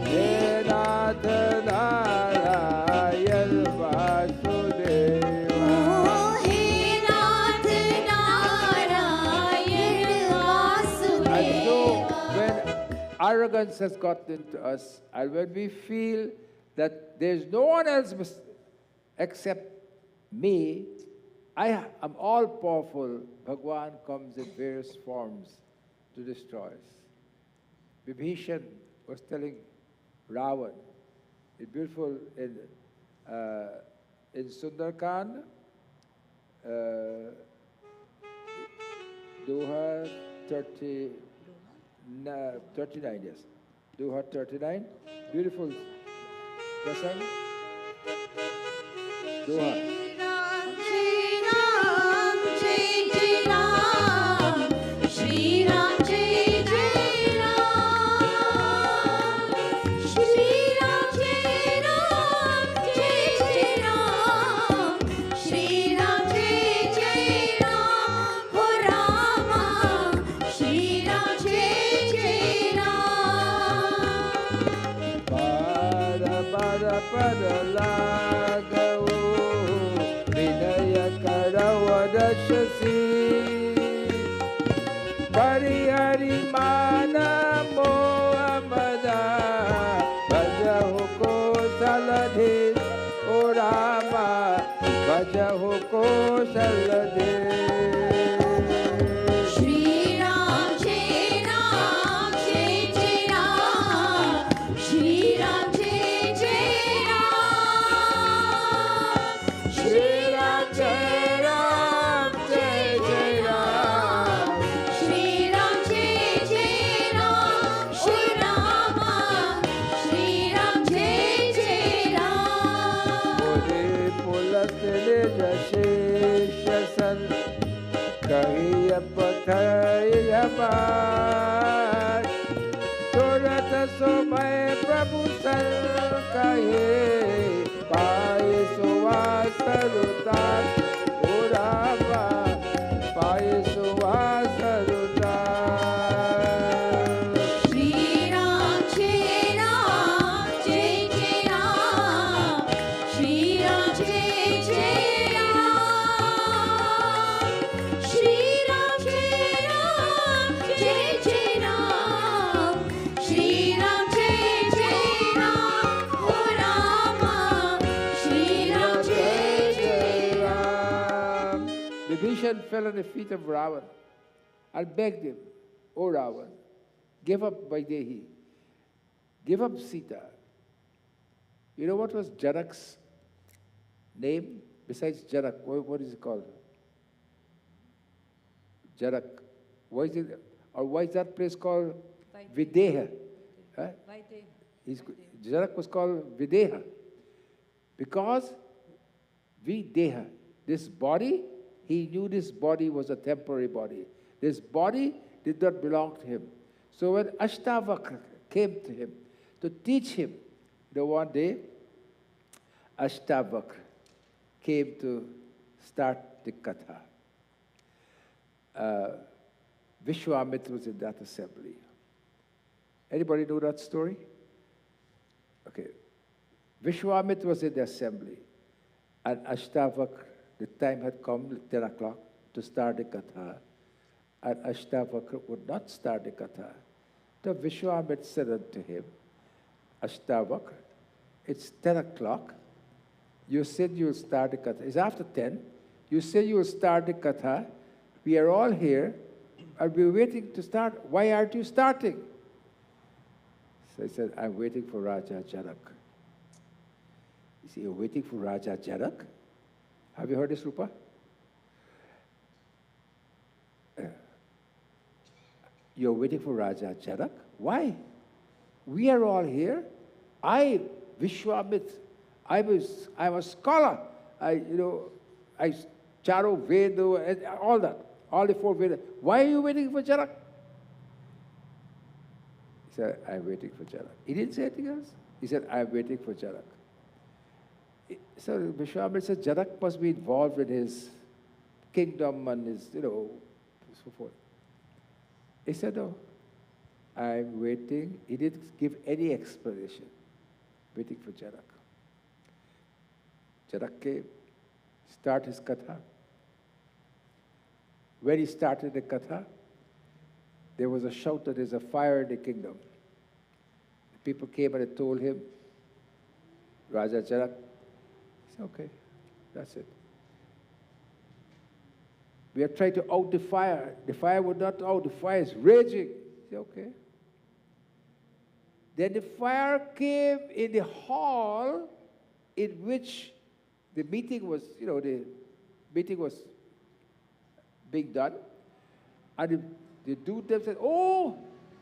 He Nath Narayan Vasudeva. Oh, He Nath Narayan And so Vasudeva. when arrogance has gotten into us, and when we feel that there's no one else except me, I am all powerful, Bhagwan comes in various forms to destroy us. Vibhishan was telling Ravan, it's beautiful in Sundarkand, Doha 39, yes. Doha 39, beautiful prasang. Doha. Shri Ram, Jai Jai Ram. Shri Ram, Jai Jai Ram. Shri Ram, Jai Ram, Jai Jai Ram. Shri Ram, Jai Jai Ram. Oh Rama, Shri Ram, Jai Jai Ram. Pada pada pada lagao vinaya karavadashasi Hari Hari mana mohamada bajahu ko saladhe O Rama bajahu ko saladhe. Shri Ram, Jai Ram, Jai Jai Ram. Shri Ram, Jai Jai Ram. Shri Ram, Jai Ram, Jai Jai Ram. Shri Ram, Jai Jai Ram. Shri Rama, Shri Ram, Jai Jai Ram. Puri pulat le jashe shasan Vibhishan fell on the feet of Ravan and begged him, "O Ravan, give up Vaidehi, give up Sita." You know what was Janak's name? Besides Janak, what is it called? Janak. Why is that place called Videha? Huh? Janak was called Videha because Videha, this body, he knew this body was a temporary body. This body did not belong to him. So when Ashtavakra came to him to teach him, one day, Ashtavakra came to start the Katha. Vishwamitra was in that assembly. Anybody know that story? Okay. Vishwamitra was in the assembly, and Ashtavakra, the time had come, 10 o'clock, to start the Katha, and Ashtavakra would not start the Katha. So Vishwamitra said unto him, Ashtavakra, it's 10 o'clock. You said you will start the Katha. It's after 10. You said you will start the Katha. We are all here, and we're waiting to start. Why aren't you starting? So he said, I'm waiting for Raja Janak. You see, you're waiting for Raja Janak? Have you heard this, Rupa? You're waiting for Raja Janak? Why? We are all here. I, Vishwamitra, I'm a scholar. I Charo, Veda, and all that. All the 4 Vedas. Why are you waiting for Janak? He said, I'm waiting for Janak. He didn't say anything else. He said, I'm waiting for Janak. So Vishwamitra said, Janak must be involved in his kingdom and his, so forth. He said, no, I'm waiting. He didn't give any explanation. Waiting for Janak. Janak came, start his Katha. When he started the Katha, there was a shout that there's a fire in the kingdom. The people came and they told him, Raja Janak, he said, okay, that's it. We are trying to out the fire. The fire would not out. The fire is raging. He said, okay. Then the fire came in the hall in which the meeting was, the meeting was being done. And the dude them said, oh,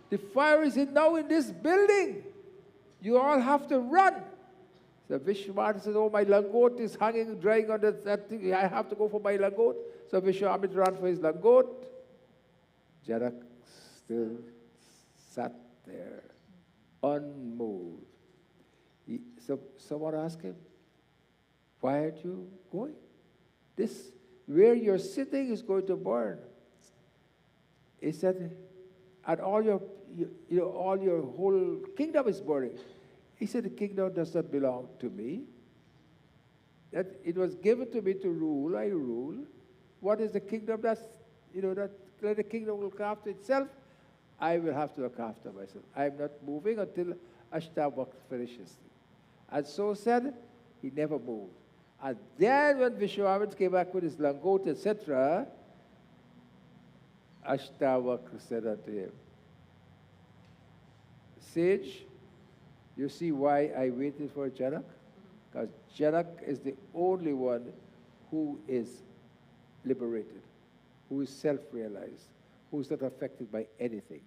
the fire is now in this building. You all have to run. So Vishwamitra said, oh, my langot is hanging, drying on that thing. I have to go for my langot. So Vishwamitra ran for his langot. Janak still sat there, unmoved. So someone asked him, why aren't you going? This, where you're sitting is going to burn. He said, and all your whole kingdom is burning. He said, the kingdom does not belong to me. That it was given to me to rule, I rule. What is the kingdom? That the kingdom will look after itself. I will have to look after myself. I'm not moving until Ashtavakra finishes. And so said, he never moved. And then when Vishwamitra came back with his langot, etc., Ashtavakra said unto him, Sage, you see why I waited for Janak? Because Janak is the only one who is liberated, who is self-realized, who is not affected by anything.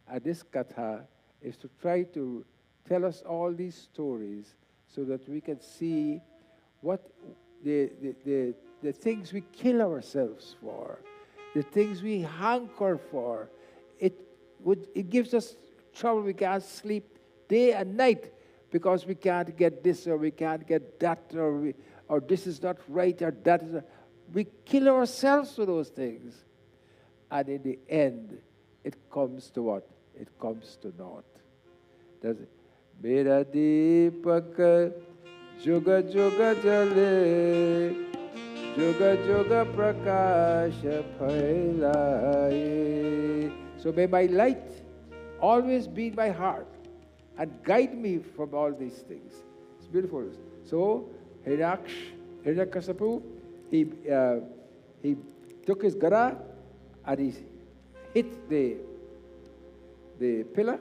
And this Katha is to try to tell us all these stories so that we can see what the things we kill ourselves for, the things we hanker for. It gives us trouble. We can't sleep day and night because we can't get this or we can't get that or this is not right or that is not. We kill ourselves for those things. And in the end, it comes to what? It comes to naught. Does it? Mera deepak juga juga jale, juga juga prakasha phailai. So may my light always be in my heart and guide me from all these things. It's beautiful. So Hiranyakashipu, he took his gada and he hit the pillar.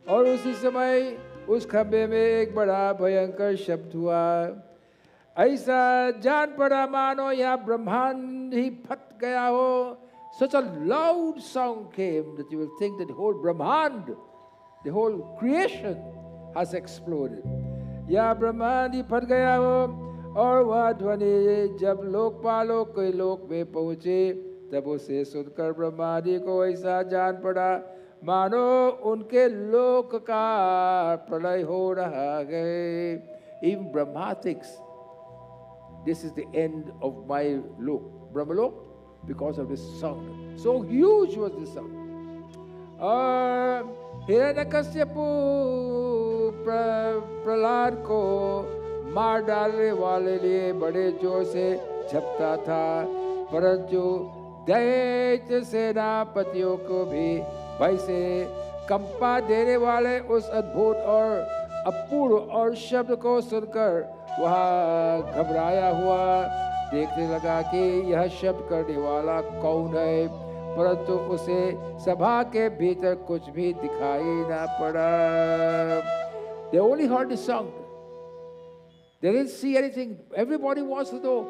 और उसी समय उस खंबे में एक बड़ा भयंकर शब्द हुआ, ऐसा जान पड़ा मानो यहाँ ब्रह्मांड ही फट गया हो. Such a loud sound came that you will think that the whole Brahmand, the whole creation has exploded. या ब्रह्मांड ही फट गया हो. और वह ध्वनि जब लोकपालों के लोक में पहुंचे तब उसे सुनकर ब्रह्मांडी को ऐसा जान पड़ा मानो उनके लोक का प्रलय हो रहा है. Even Brahma thinks this is the end of my lok, Brahmalok, because of this sound. So huge was this sound. और हिरण्यकश्यपु प्रहलाद को मार डालने वाले लिए बड़े जोर से झपटा था, परंतु दैत्य सेनापतियों को भी भय से कंपा देने वाले उस अद्भुत और अपूर्व और शब्द को सुनकर वह घबराया हुआ देखने लगा कि यह शब्द करने वाला कौन है, परंतु उसे सभा के भीतर कुछ भी दिखाई ना पड़ा. They only heard the sound. They didn't see anything. Everybody wants to know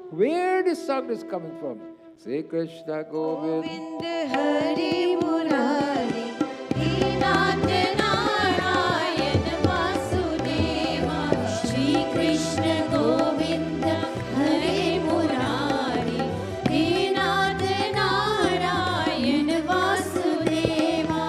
where the sound is coming from. Say Krishna Govind Hari Murari He Nath Narayan Vasudeva Shri Krishna Govinda Hari Murari He Nath Narayan Vasudeva.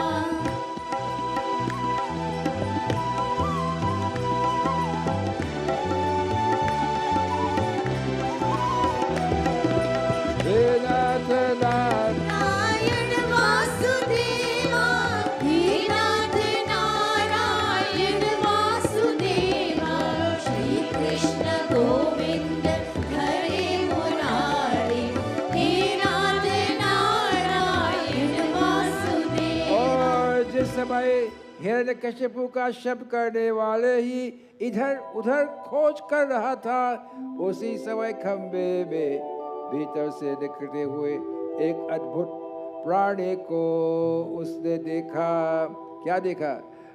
Narayan Vasudeva He Nath Narayan Vasudeva Shri Krishna Govinda Hare Murari He Nath Narayan Vasudeva. और जिस समय हिरण्यकश्यपु का शब्द करने वाले ही इधर उधर खोज कर रहा था, उसी समय खंबे में भीतर से निकलते हुए एक अद्भुत प्राणी को उसने देखा. क्या देखा?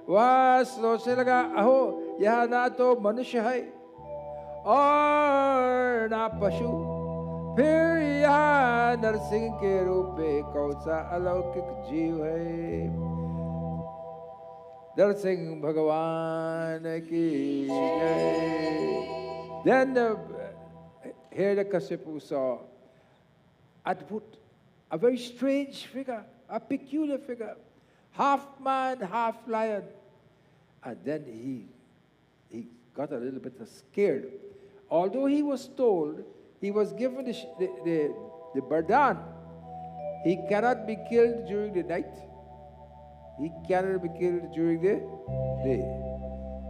वह सोचने लगा, अहो यह ना तो मनुष्य है और ना पशु, फिर यह नरसिंह के रूप में कौन सा अलौकिक जीव है. नरसिंह भगवान की जय. Then the Hiranyakashipu saw Adbhut, a very strange figure, a peculiar figure, half man, half lion. And then he got a little bit scared. Although he was told, he was given the Bardan, he cannot be killed during the night. He cannot be killed during the day.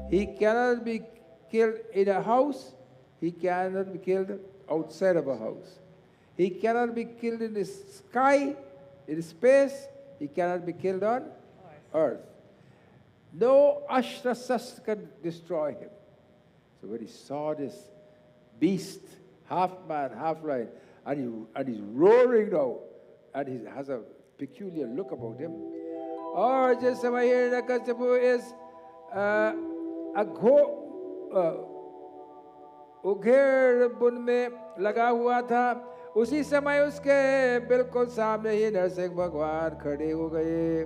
He cannot be killed in a house. He cannot be killed outside of a house. He cannot be killed in the sky, in space. He cannot be killed on earth. No Ashtra-Shastra can destroy him. So when he saw this beast, half man, half lion, and he's roaring now, and he has a peculiar look about him. और जिस समय हिरण्यकश्यपु इस उघेड़ बुन में लगा हुआ था, उसी समय उसके बिल्कुल सामने ही नरसिंह भगवान खड़े हो गए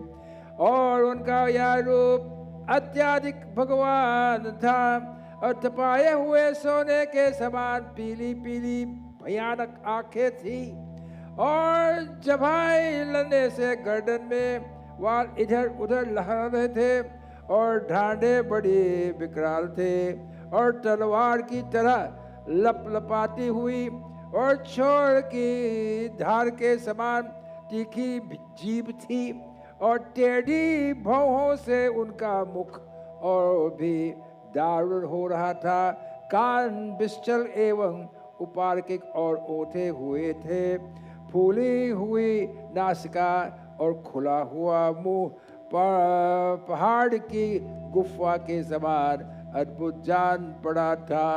और उनका यह रूप अत्यधिक भगवान था और तपाए हुए सोने के समान पीली पीली भयानक आंखें थी और जबाई लड़ने से गर्दन में वाल इधर उधर लहरा रहे थे और ढांढे बड़ी विकराल थे और तलवार की तरह लपलपाती हुई और छोर की धार के समान तीखी जीभ थी और टेढ़ी भौहों से उनका मुख और भी दारुण हो रहा था. कान बिस्चल एवं उपार्किक और ओथे हुए थे. फूली हुई नासिका और खुला हुआ मुंह पहाड़ की गुफा के समान अद्भुत जान पड़ा था.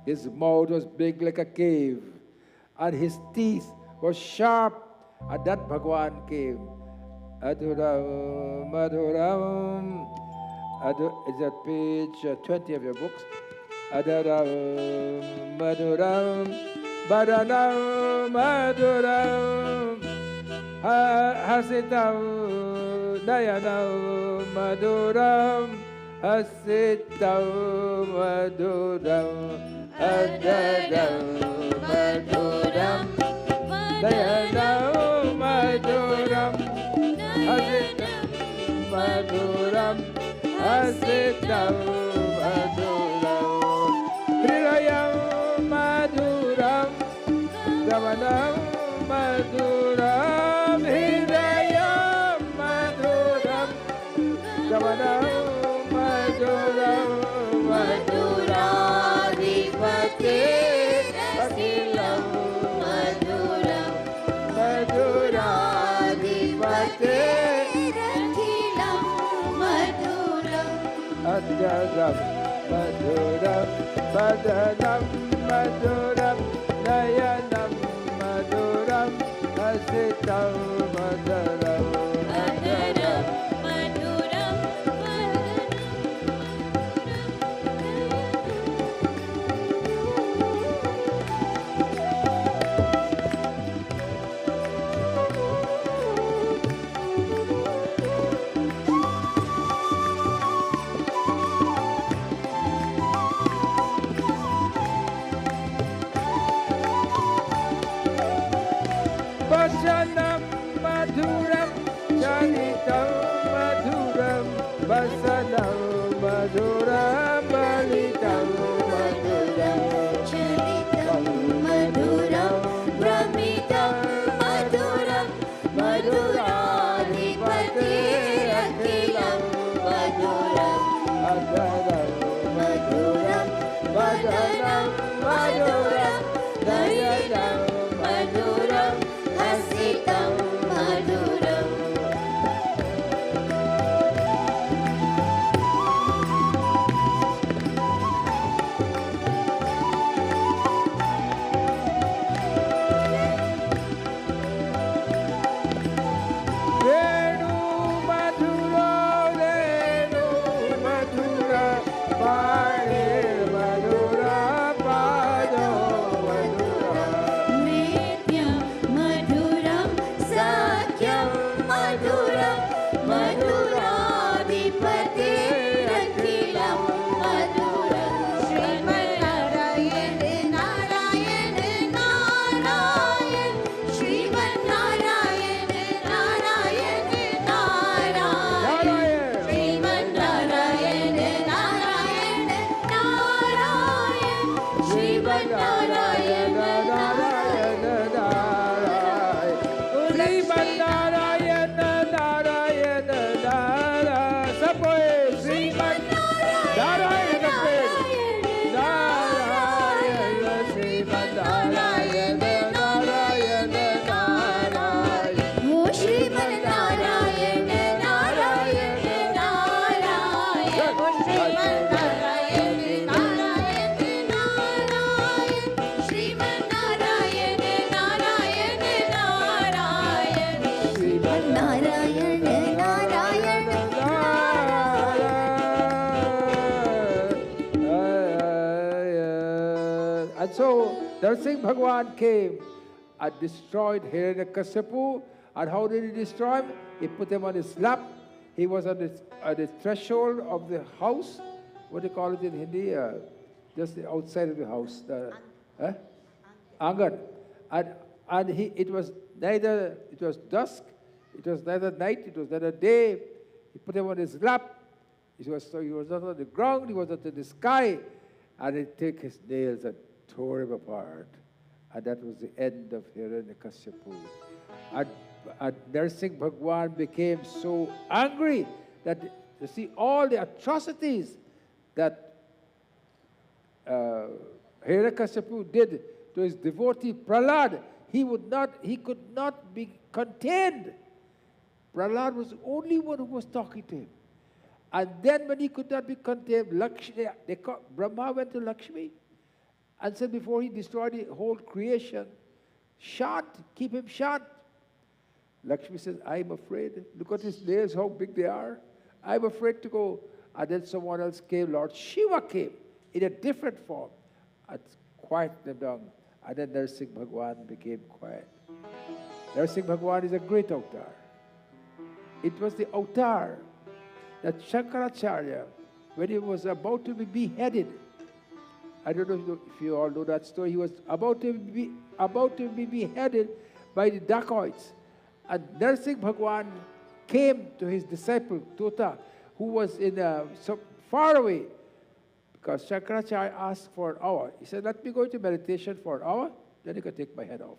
His mouth was big like a cave and his teeth were sharp, and that Bhagwan came. Adhuram, Madhuram. It's at page 20 of your books. Adhuram, Madhuram, Badanam, Madhuram, Hasitam, Nayanam, Madhuram, Hasitam, Madhuram, Adhuram, Madhuram, Nayanam, Madhuram, Hasitam, Madhuram, Hasitam, Madhuram, Hridayam, Madhuram, Gamanam, Madhuram, Hridayam, Madhuram, Gamanam, Madhuram, Madhuradipate, Akhilam, Madhuram, Madhuradipate, Akhilam, Madhuram, Adhyadam, Madhuram, Badanam, Madhuram, Nayanam, Madhuram, Hasitam, Madhuram, Adharam, Madhuram, Vasanam, Madhuram, Charitam, Madhuram, Vasanam, Madhuram, Balitam, Madhuram, Charitam, Madhuram, Brahmitam, Madhuram, Madhuradipate, Akhilam, Madhuram, Adharam, Madhuram, Vadanam, Madhuram, Dayanam, Madhuram, Hasitam, Madhuram. Renu Madhura, Renu Madhura, Pade Madhura, Pado Madhura. Nityam Madhuram, Sakyam Madhuram, Madhuradipate, Akhilam, Madhuram. Shrimad Narayan, Narayan, Narayan, Shrimad Narayan, Narayan, Narayan, Shrimad Narayan, Narayan, Narayan, Shrimad Narayan, Narayan, Narayan, Shrimad Narayan, Narayan, Narayan, Sapoy, Shrimad Narayan, Narayan, Shrimad Narayan, Narayan, Narayan, Oh Shrimad Narayan, Narayan, Narayan, Oh Shrimad Narayan, Narayan, Narayan, Shrimad Narayan, Narayan, Narayan, Shrimad Narayan, Narayan, Narayan. And so Narasimha Bhagwan came and destroyed Hiranyakashipu. And how did he destroy him? He put him on his lap. He was on the threshold of the house. What do you call it in Hindi? Just the outside of the house. Angan. And it was dusk, it was neither night, it was neither day. He put him on his lap. He was not on the ground, he was not in the sky. And he took his nails and tore him apart. And that was the end of Hiranyakashipu. And Narasimha Bhagwan became so angry that, you see, all the atrocities that Hiranyakashipu did to his devotee Prahlad, he could not be contained. Prahlad was the only one who was talking to him. And then when he could not be contained, Brahma went to Lakshmi and said before he destroyed the whole creation, Shut, keep him shut. Lakshmi says, I'm afraid. Look at his nails, how big they are. I'm afraid to go. And then someone else came, Lord Shiva came in a different form and quieted them down. And then Narasimha Bhagwan became quiet. Narasimha Bhagwan is a great avatar. It was the avatar that Shankaracharya, when he was about to be beheaded, I don't know if you all know that story, he was about to be beheaded by the dacoits. And Narasimha Bhagwan came to his disciple, Tota, who was in so far away, because Shankaracharya asked for an hour. He said, let me go into meditation for an hour, then you can take my head off.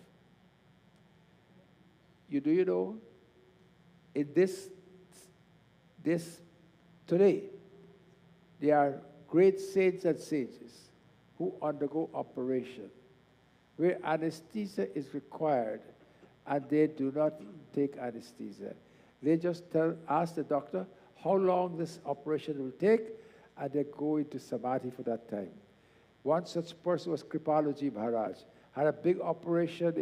You know, in this today, there are great saints and sages who undergo operation where anesthesia is required, and they do not take anesthesia. They just ask the doctor how long this operation will take, and they go into samadhi for that time. One such person was Kripalaji Maharaj. Had a big operation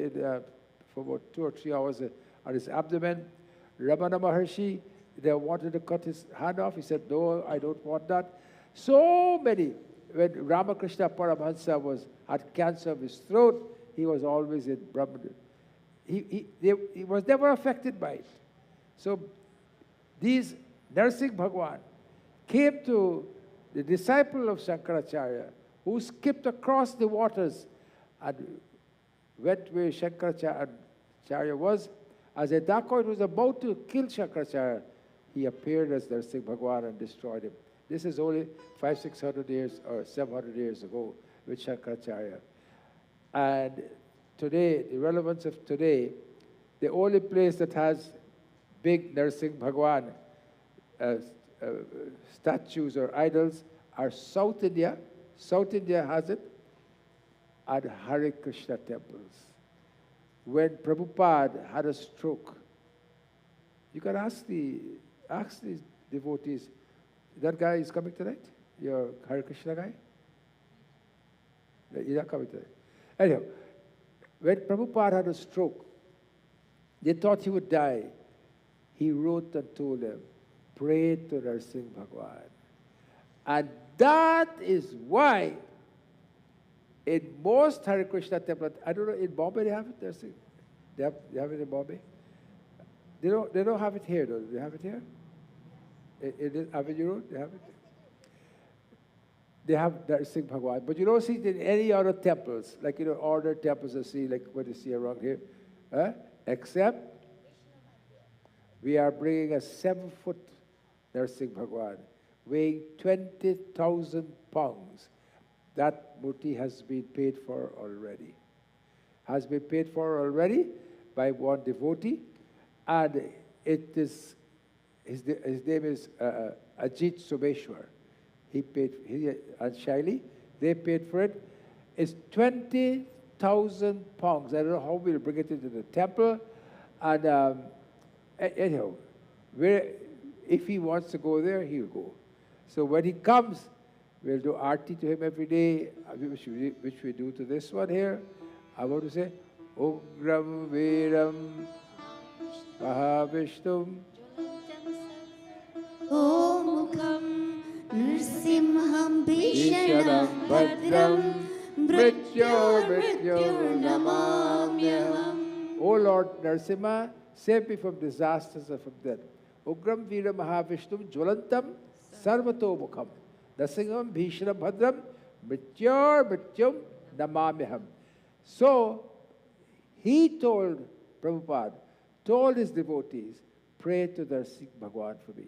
for about 2 or 3 hours on his abdomen. Ramana Maharshi, they wanted to cut his hand off. He said, no, I don't want that. So many. When Ramakrishna Paramahansa had cancer of his throat, he was always in Brahman. He was never affected by it. So these Narasimha Bhagwan came to the disciple of Shankaracharya, who skipped across the waters and went where Shankaracharya was. As a dacoit was about to kill Shankaracharya, he appeared as Narasimha Bhagwan and destroyed him. This is only 500-600 years or 700 years ago with Shankaracharya. And today, the relevance of today, the only place that has big Narasimha Bhagwan statues or idols are South India. South India has it, and Hare Krishna temples. When Prabhupada had a stroke, you can ask these devotees. That guy is coming tonight? Your Hare Krishna guy? He's not coming tonight. Anyhow, when Prabhupada had a stroke, they thought he would die. He wrote and told them, pray to Narasimha Bhagwan. And that is why in most Hare Krishna temples, I don't know, in Bombay they have it? They have it in Bombay? They don't have it here, though. Do they have it here? In Avenue Road, they have it? They have Narasimha Bhagwan. But you don't see it in any other temples, like, ordered temples you see, like what you see around here. Except we are bringing a 7-foot Narasimha Bhagwan, weighing 20,000 pounds. That murti has been paid for already. Has been paid for already by one devotee, and it is his name is Ajit Sobeshwar. He and Shaili, they paid for it. It's 20,000 pounds. I don't know how we'll bring it into the temple. And anyhow, if he wants to go there, he'll go. So when he comes, we'll do arti to him every day, which we do to this one here. I want to say, Ugram Veram Mahavishnum Omukam Narasimham Bhishanam Bhadram Mrityor Namamyam. O Lord Narasimha, save me from disasters and from death. Ugram Veera Mahavishnum Jwalantam Sarvato Mukham Narasimham Bhishanam Bhadram Mrityum Namamyam. So, he told Prabhupada, told his devotees, pray to Narasimha Bhagwan for me.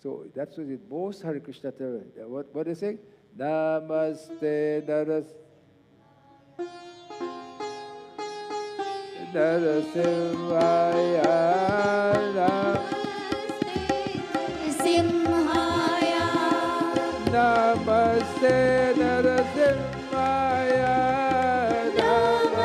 So that's what the most Hare Krishna tell. What they say? Namaste Narasimhaya. Namaste Narasimhaya. Namaste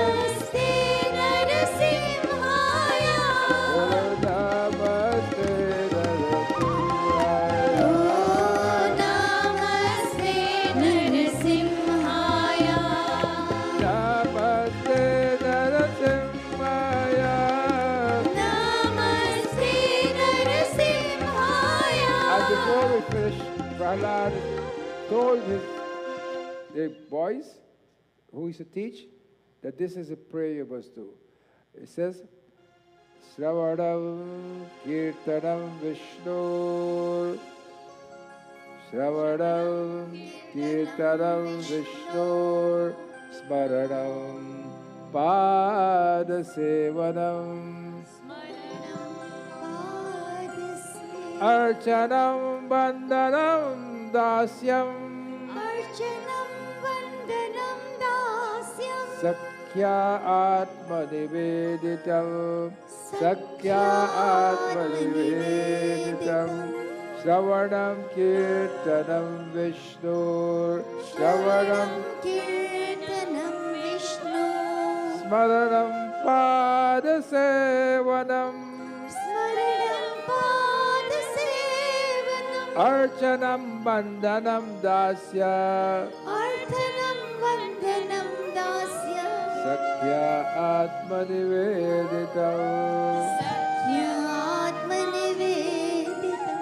told the boys who used to teach that this is a prayer you must do. It says, Shravanam Kirtanam Vishnu. Shravanam Kirtanam Vishnu. Smaranam Padasevanam. Archanam Bandhanam Dasyam. Archanam Vandanam Dasyam. Sakya Atma Niveditam. Sakya Atma Niveditam. Shravanam Kirtanam Vishnu. Shravanam Kirtanam Vishnu. Smaranam Padasevanam. Smaranam Padasevanam. Archanam Bandhanam Dasya. Arthanam Vandanam Dasya. Sakya Atma Niveditam. Satyatma Niveditam.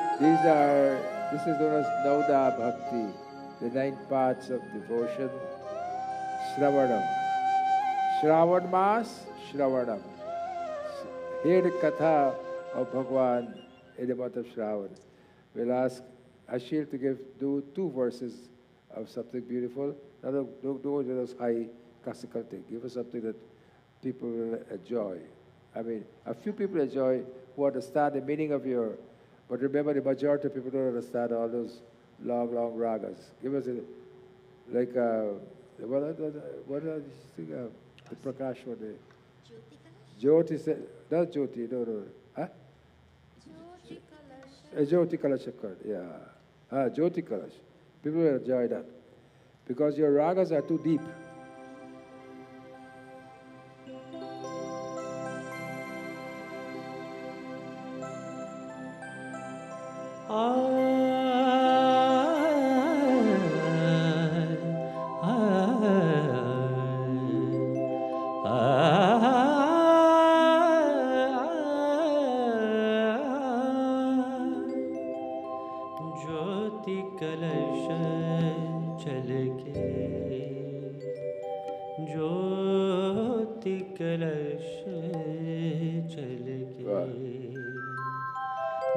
This is known as Nauda Bhakti, the 9 parts of devotion. Shravanam. Shravan Mas, Shravanam. Hear the Katha of Bhagwan in the month of Shravan. We'll ask Ashil to do 2 verses of something beautiful. Now don't do those high classical things. Give us something that people will enjoy. I mean, a few people enjoy who understand the meaning of your, but remember the majority of people don't understand all those long ragas. Give us like, what are these things? The Prakash one day. Jyoti said, not Jyoti, no. Huh? Jyoti Kalashakar, yeah. Jyoti Kalash. People will enjoy that. Because your ragas are too deep.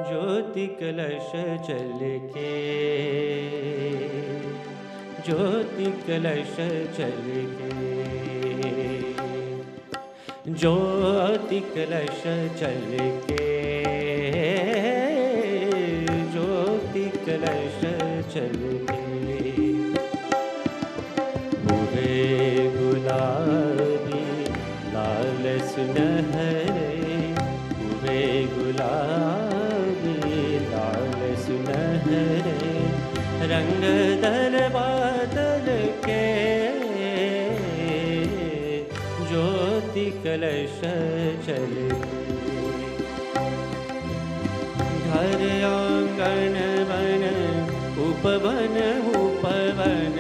ज्योति कलश चल के ज्योति कलश चल के ज्योति कलश चल के ज्योति कलश चल के हुए गुलाबी लाल सुनहरे हुए गुलाबी लाल सुनहरे रंग दल बादल के ज्योति कलश चल घर आंगन वन उपवन उपवन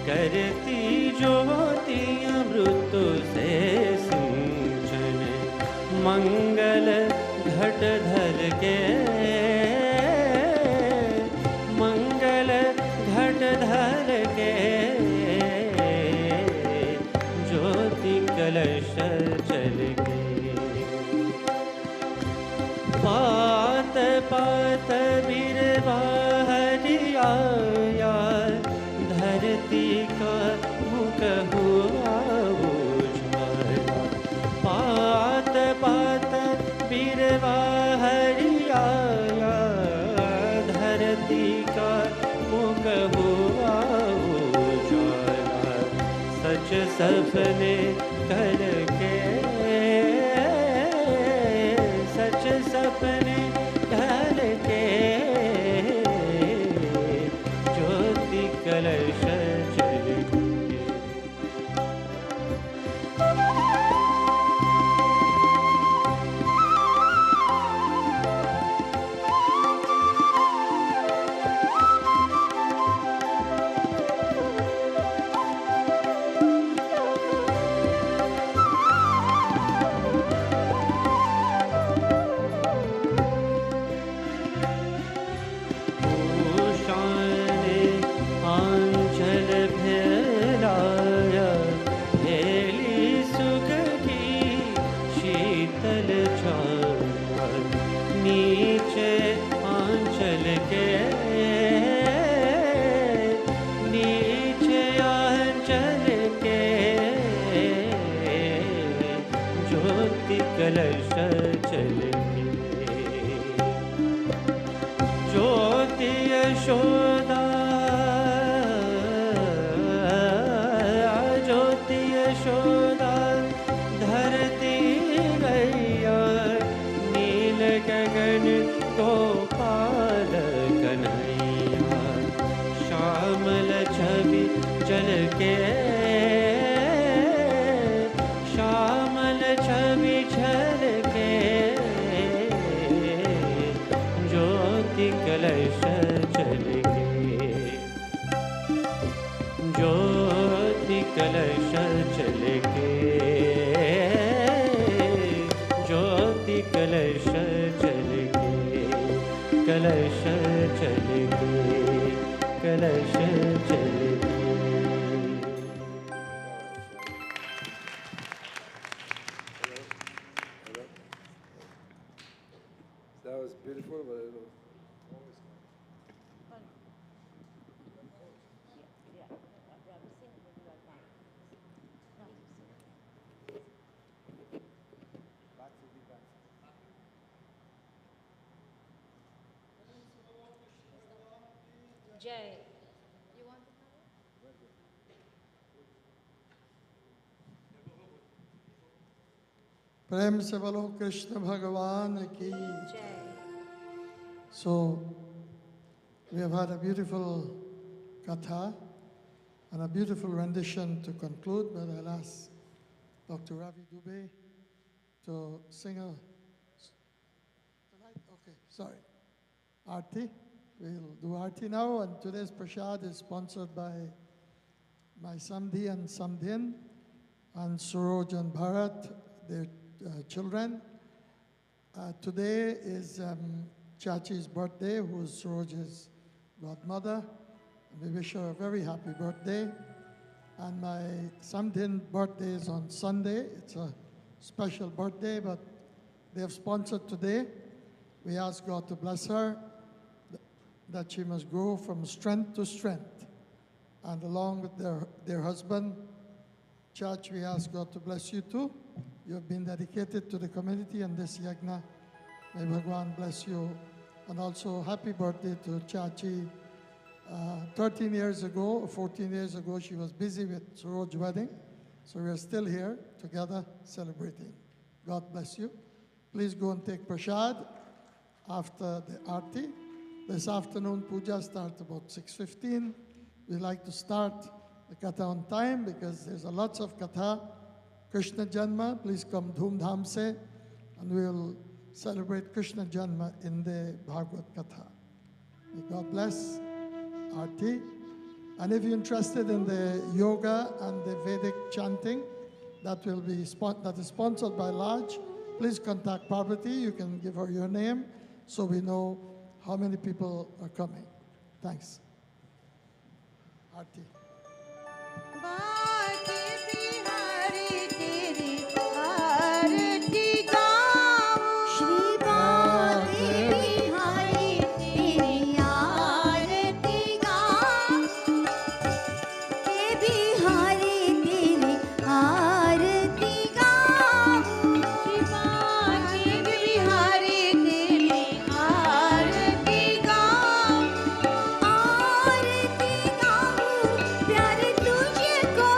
करती ज्योति अमृत से सिंचन मंगल घट धर के मंगल घट धर के ज्योति कलश चल के पात पात बिरवा हरिया धरती का मुख हुआ उजाला पात पात बिरवा हरिया धरती का मुख हुआ उजाला सच सपने करके सच सपने करके ज्योति कलश चल के चल के श्यामल छवि छल के ज्योति कलश चल के ज्योति कलश चल के ज्योति कलश चल के कलश चल के कलश चल के That was beautiful, but it was Jai. प्रेम से बोलो कृष्ण भगवान की Jai. So, we have had a beautiful katha and a beautiful rendition to conclude, but I'll ask Dr. Ravi Dubey to sing a... Tonight? Okay, sorry. Aarti. We'll do Aarti now, and today's prasad is sponsored by my Samdhi and Samdhin, and Suroj and Bharat, their children. Today is Chachi's birthday, who is Suroj's godmother. We wish her a very happy birthday. And my Samdhin birthday is on Sunday. It's a special birthday, but they have sponsored today. We ask God to bless her, that she must grow from strength to strength. And along with their husband, Church, we ask God to bless you too. You have been dedicated to the community and this yagna. May Bhagwan bless you. And also, happy birthday to Chachi. 13 years ago, or 14 years ago, she was busy with Suroj's wedding. So we are still here together celebrating. God bless you. Please go and take prasad after the Aarti. This afternoon, puja starts about 6:15. We like to start the Katha on time because there's a lots of Katha. Krishna Janma, please come Dhoom Dham se, and we'll celebrate Krishna Janma in the Bhagvat Katha. May God bless Aarti. And if you're interested in the yoga and the Vedic chanting, that is sponsored by Lodge, please contact Parvati. You can give her your name so we know how many people are coming. Thanks. Aarti. तुझको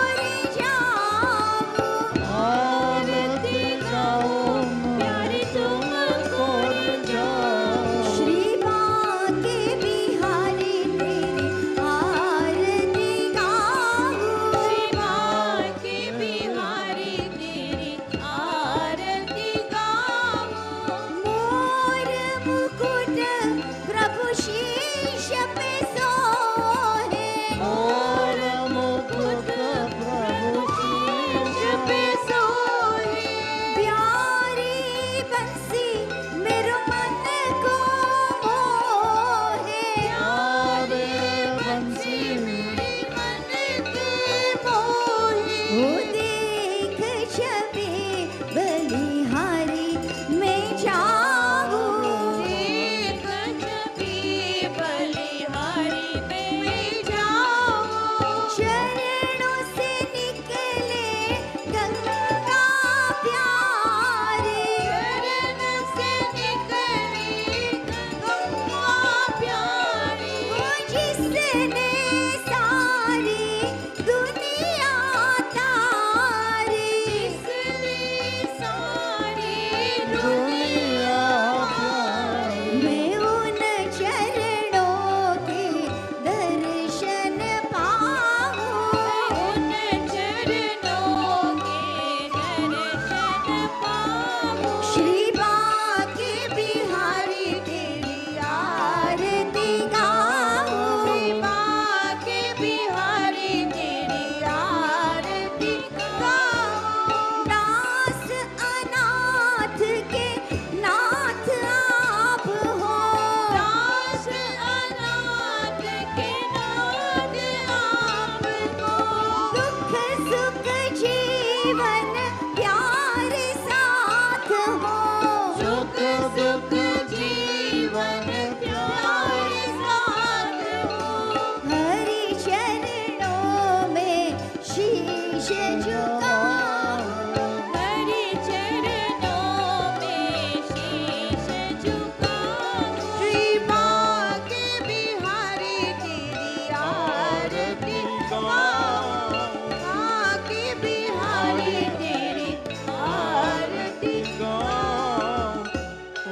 शीश झुकाऊं हरि चरणों में शीश झुकाऊं श्री भाग्य बिहारी तेरी आरती गाऊं भाग्य बिहारी तेरी आरती गाऊं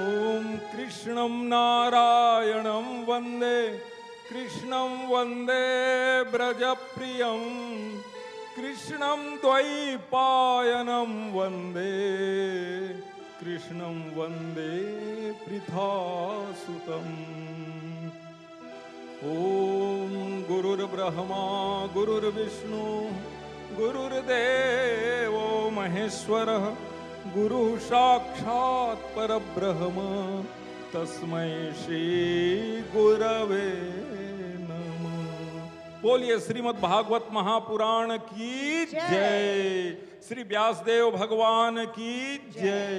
ॐ कृष्णं नारायणं वन्दे कृष्णं वन्दे ब्रजप्रियं कृष्णं द्वैपायनं वन्दे कृष्णं वन्दे पृथासुतम् ॐ गुरुर्ब्रह्मा गुरुर्विष्णु गुरुर्देवो महेश्वरः गुरुः साक्षात् परब्रह्म तस्मै श्री गुरवे नमः। बोलिए श्रीमद् भागवत महापुराण की जय, श्री व्यासदेव भगवान की जय,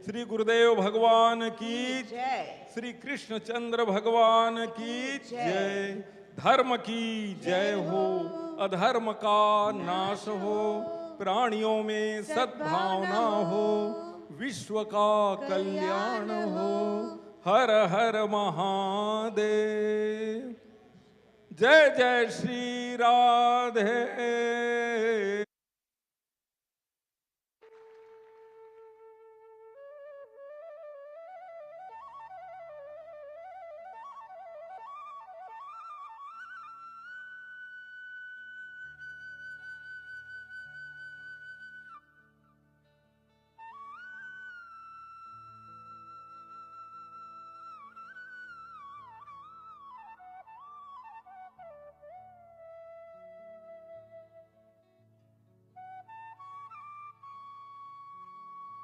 श्री गुरुदेव भगवान की जय, श्री कृष्णचंद्र भगवान की जय। धर्म की जय हो, अधर्म का नाश हो, प्राणियों में सद्भावना हो, विश्व का कल्याण हो। हर हर महादेव। जय जय श्री राधे।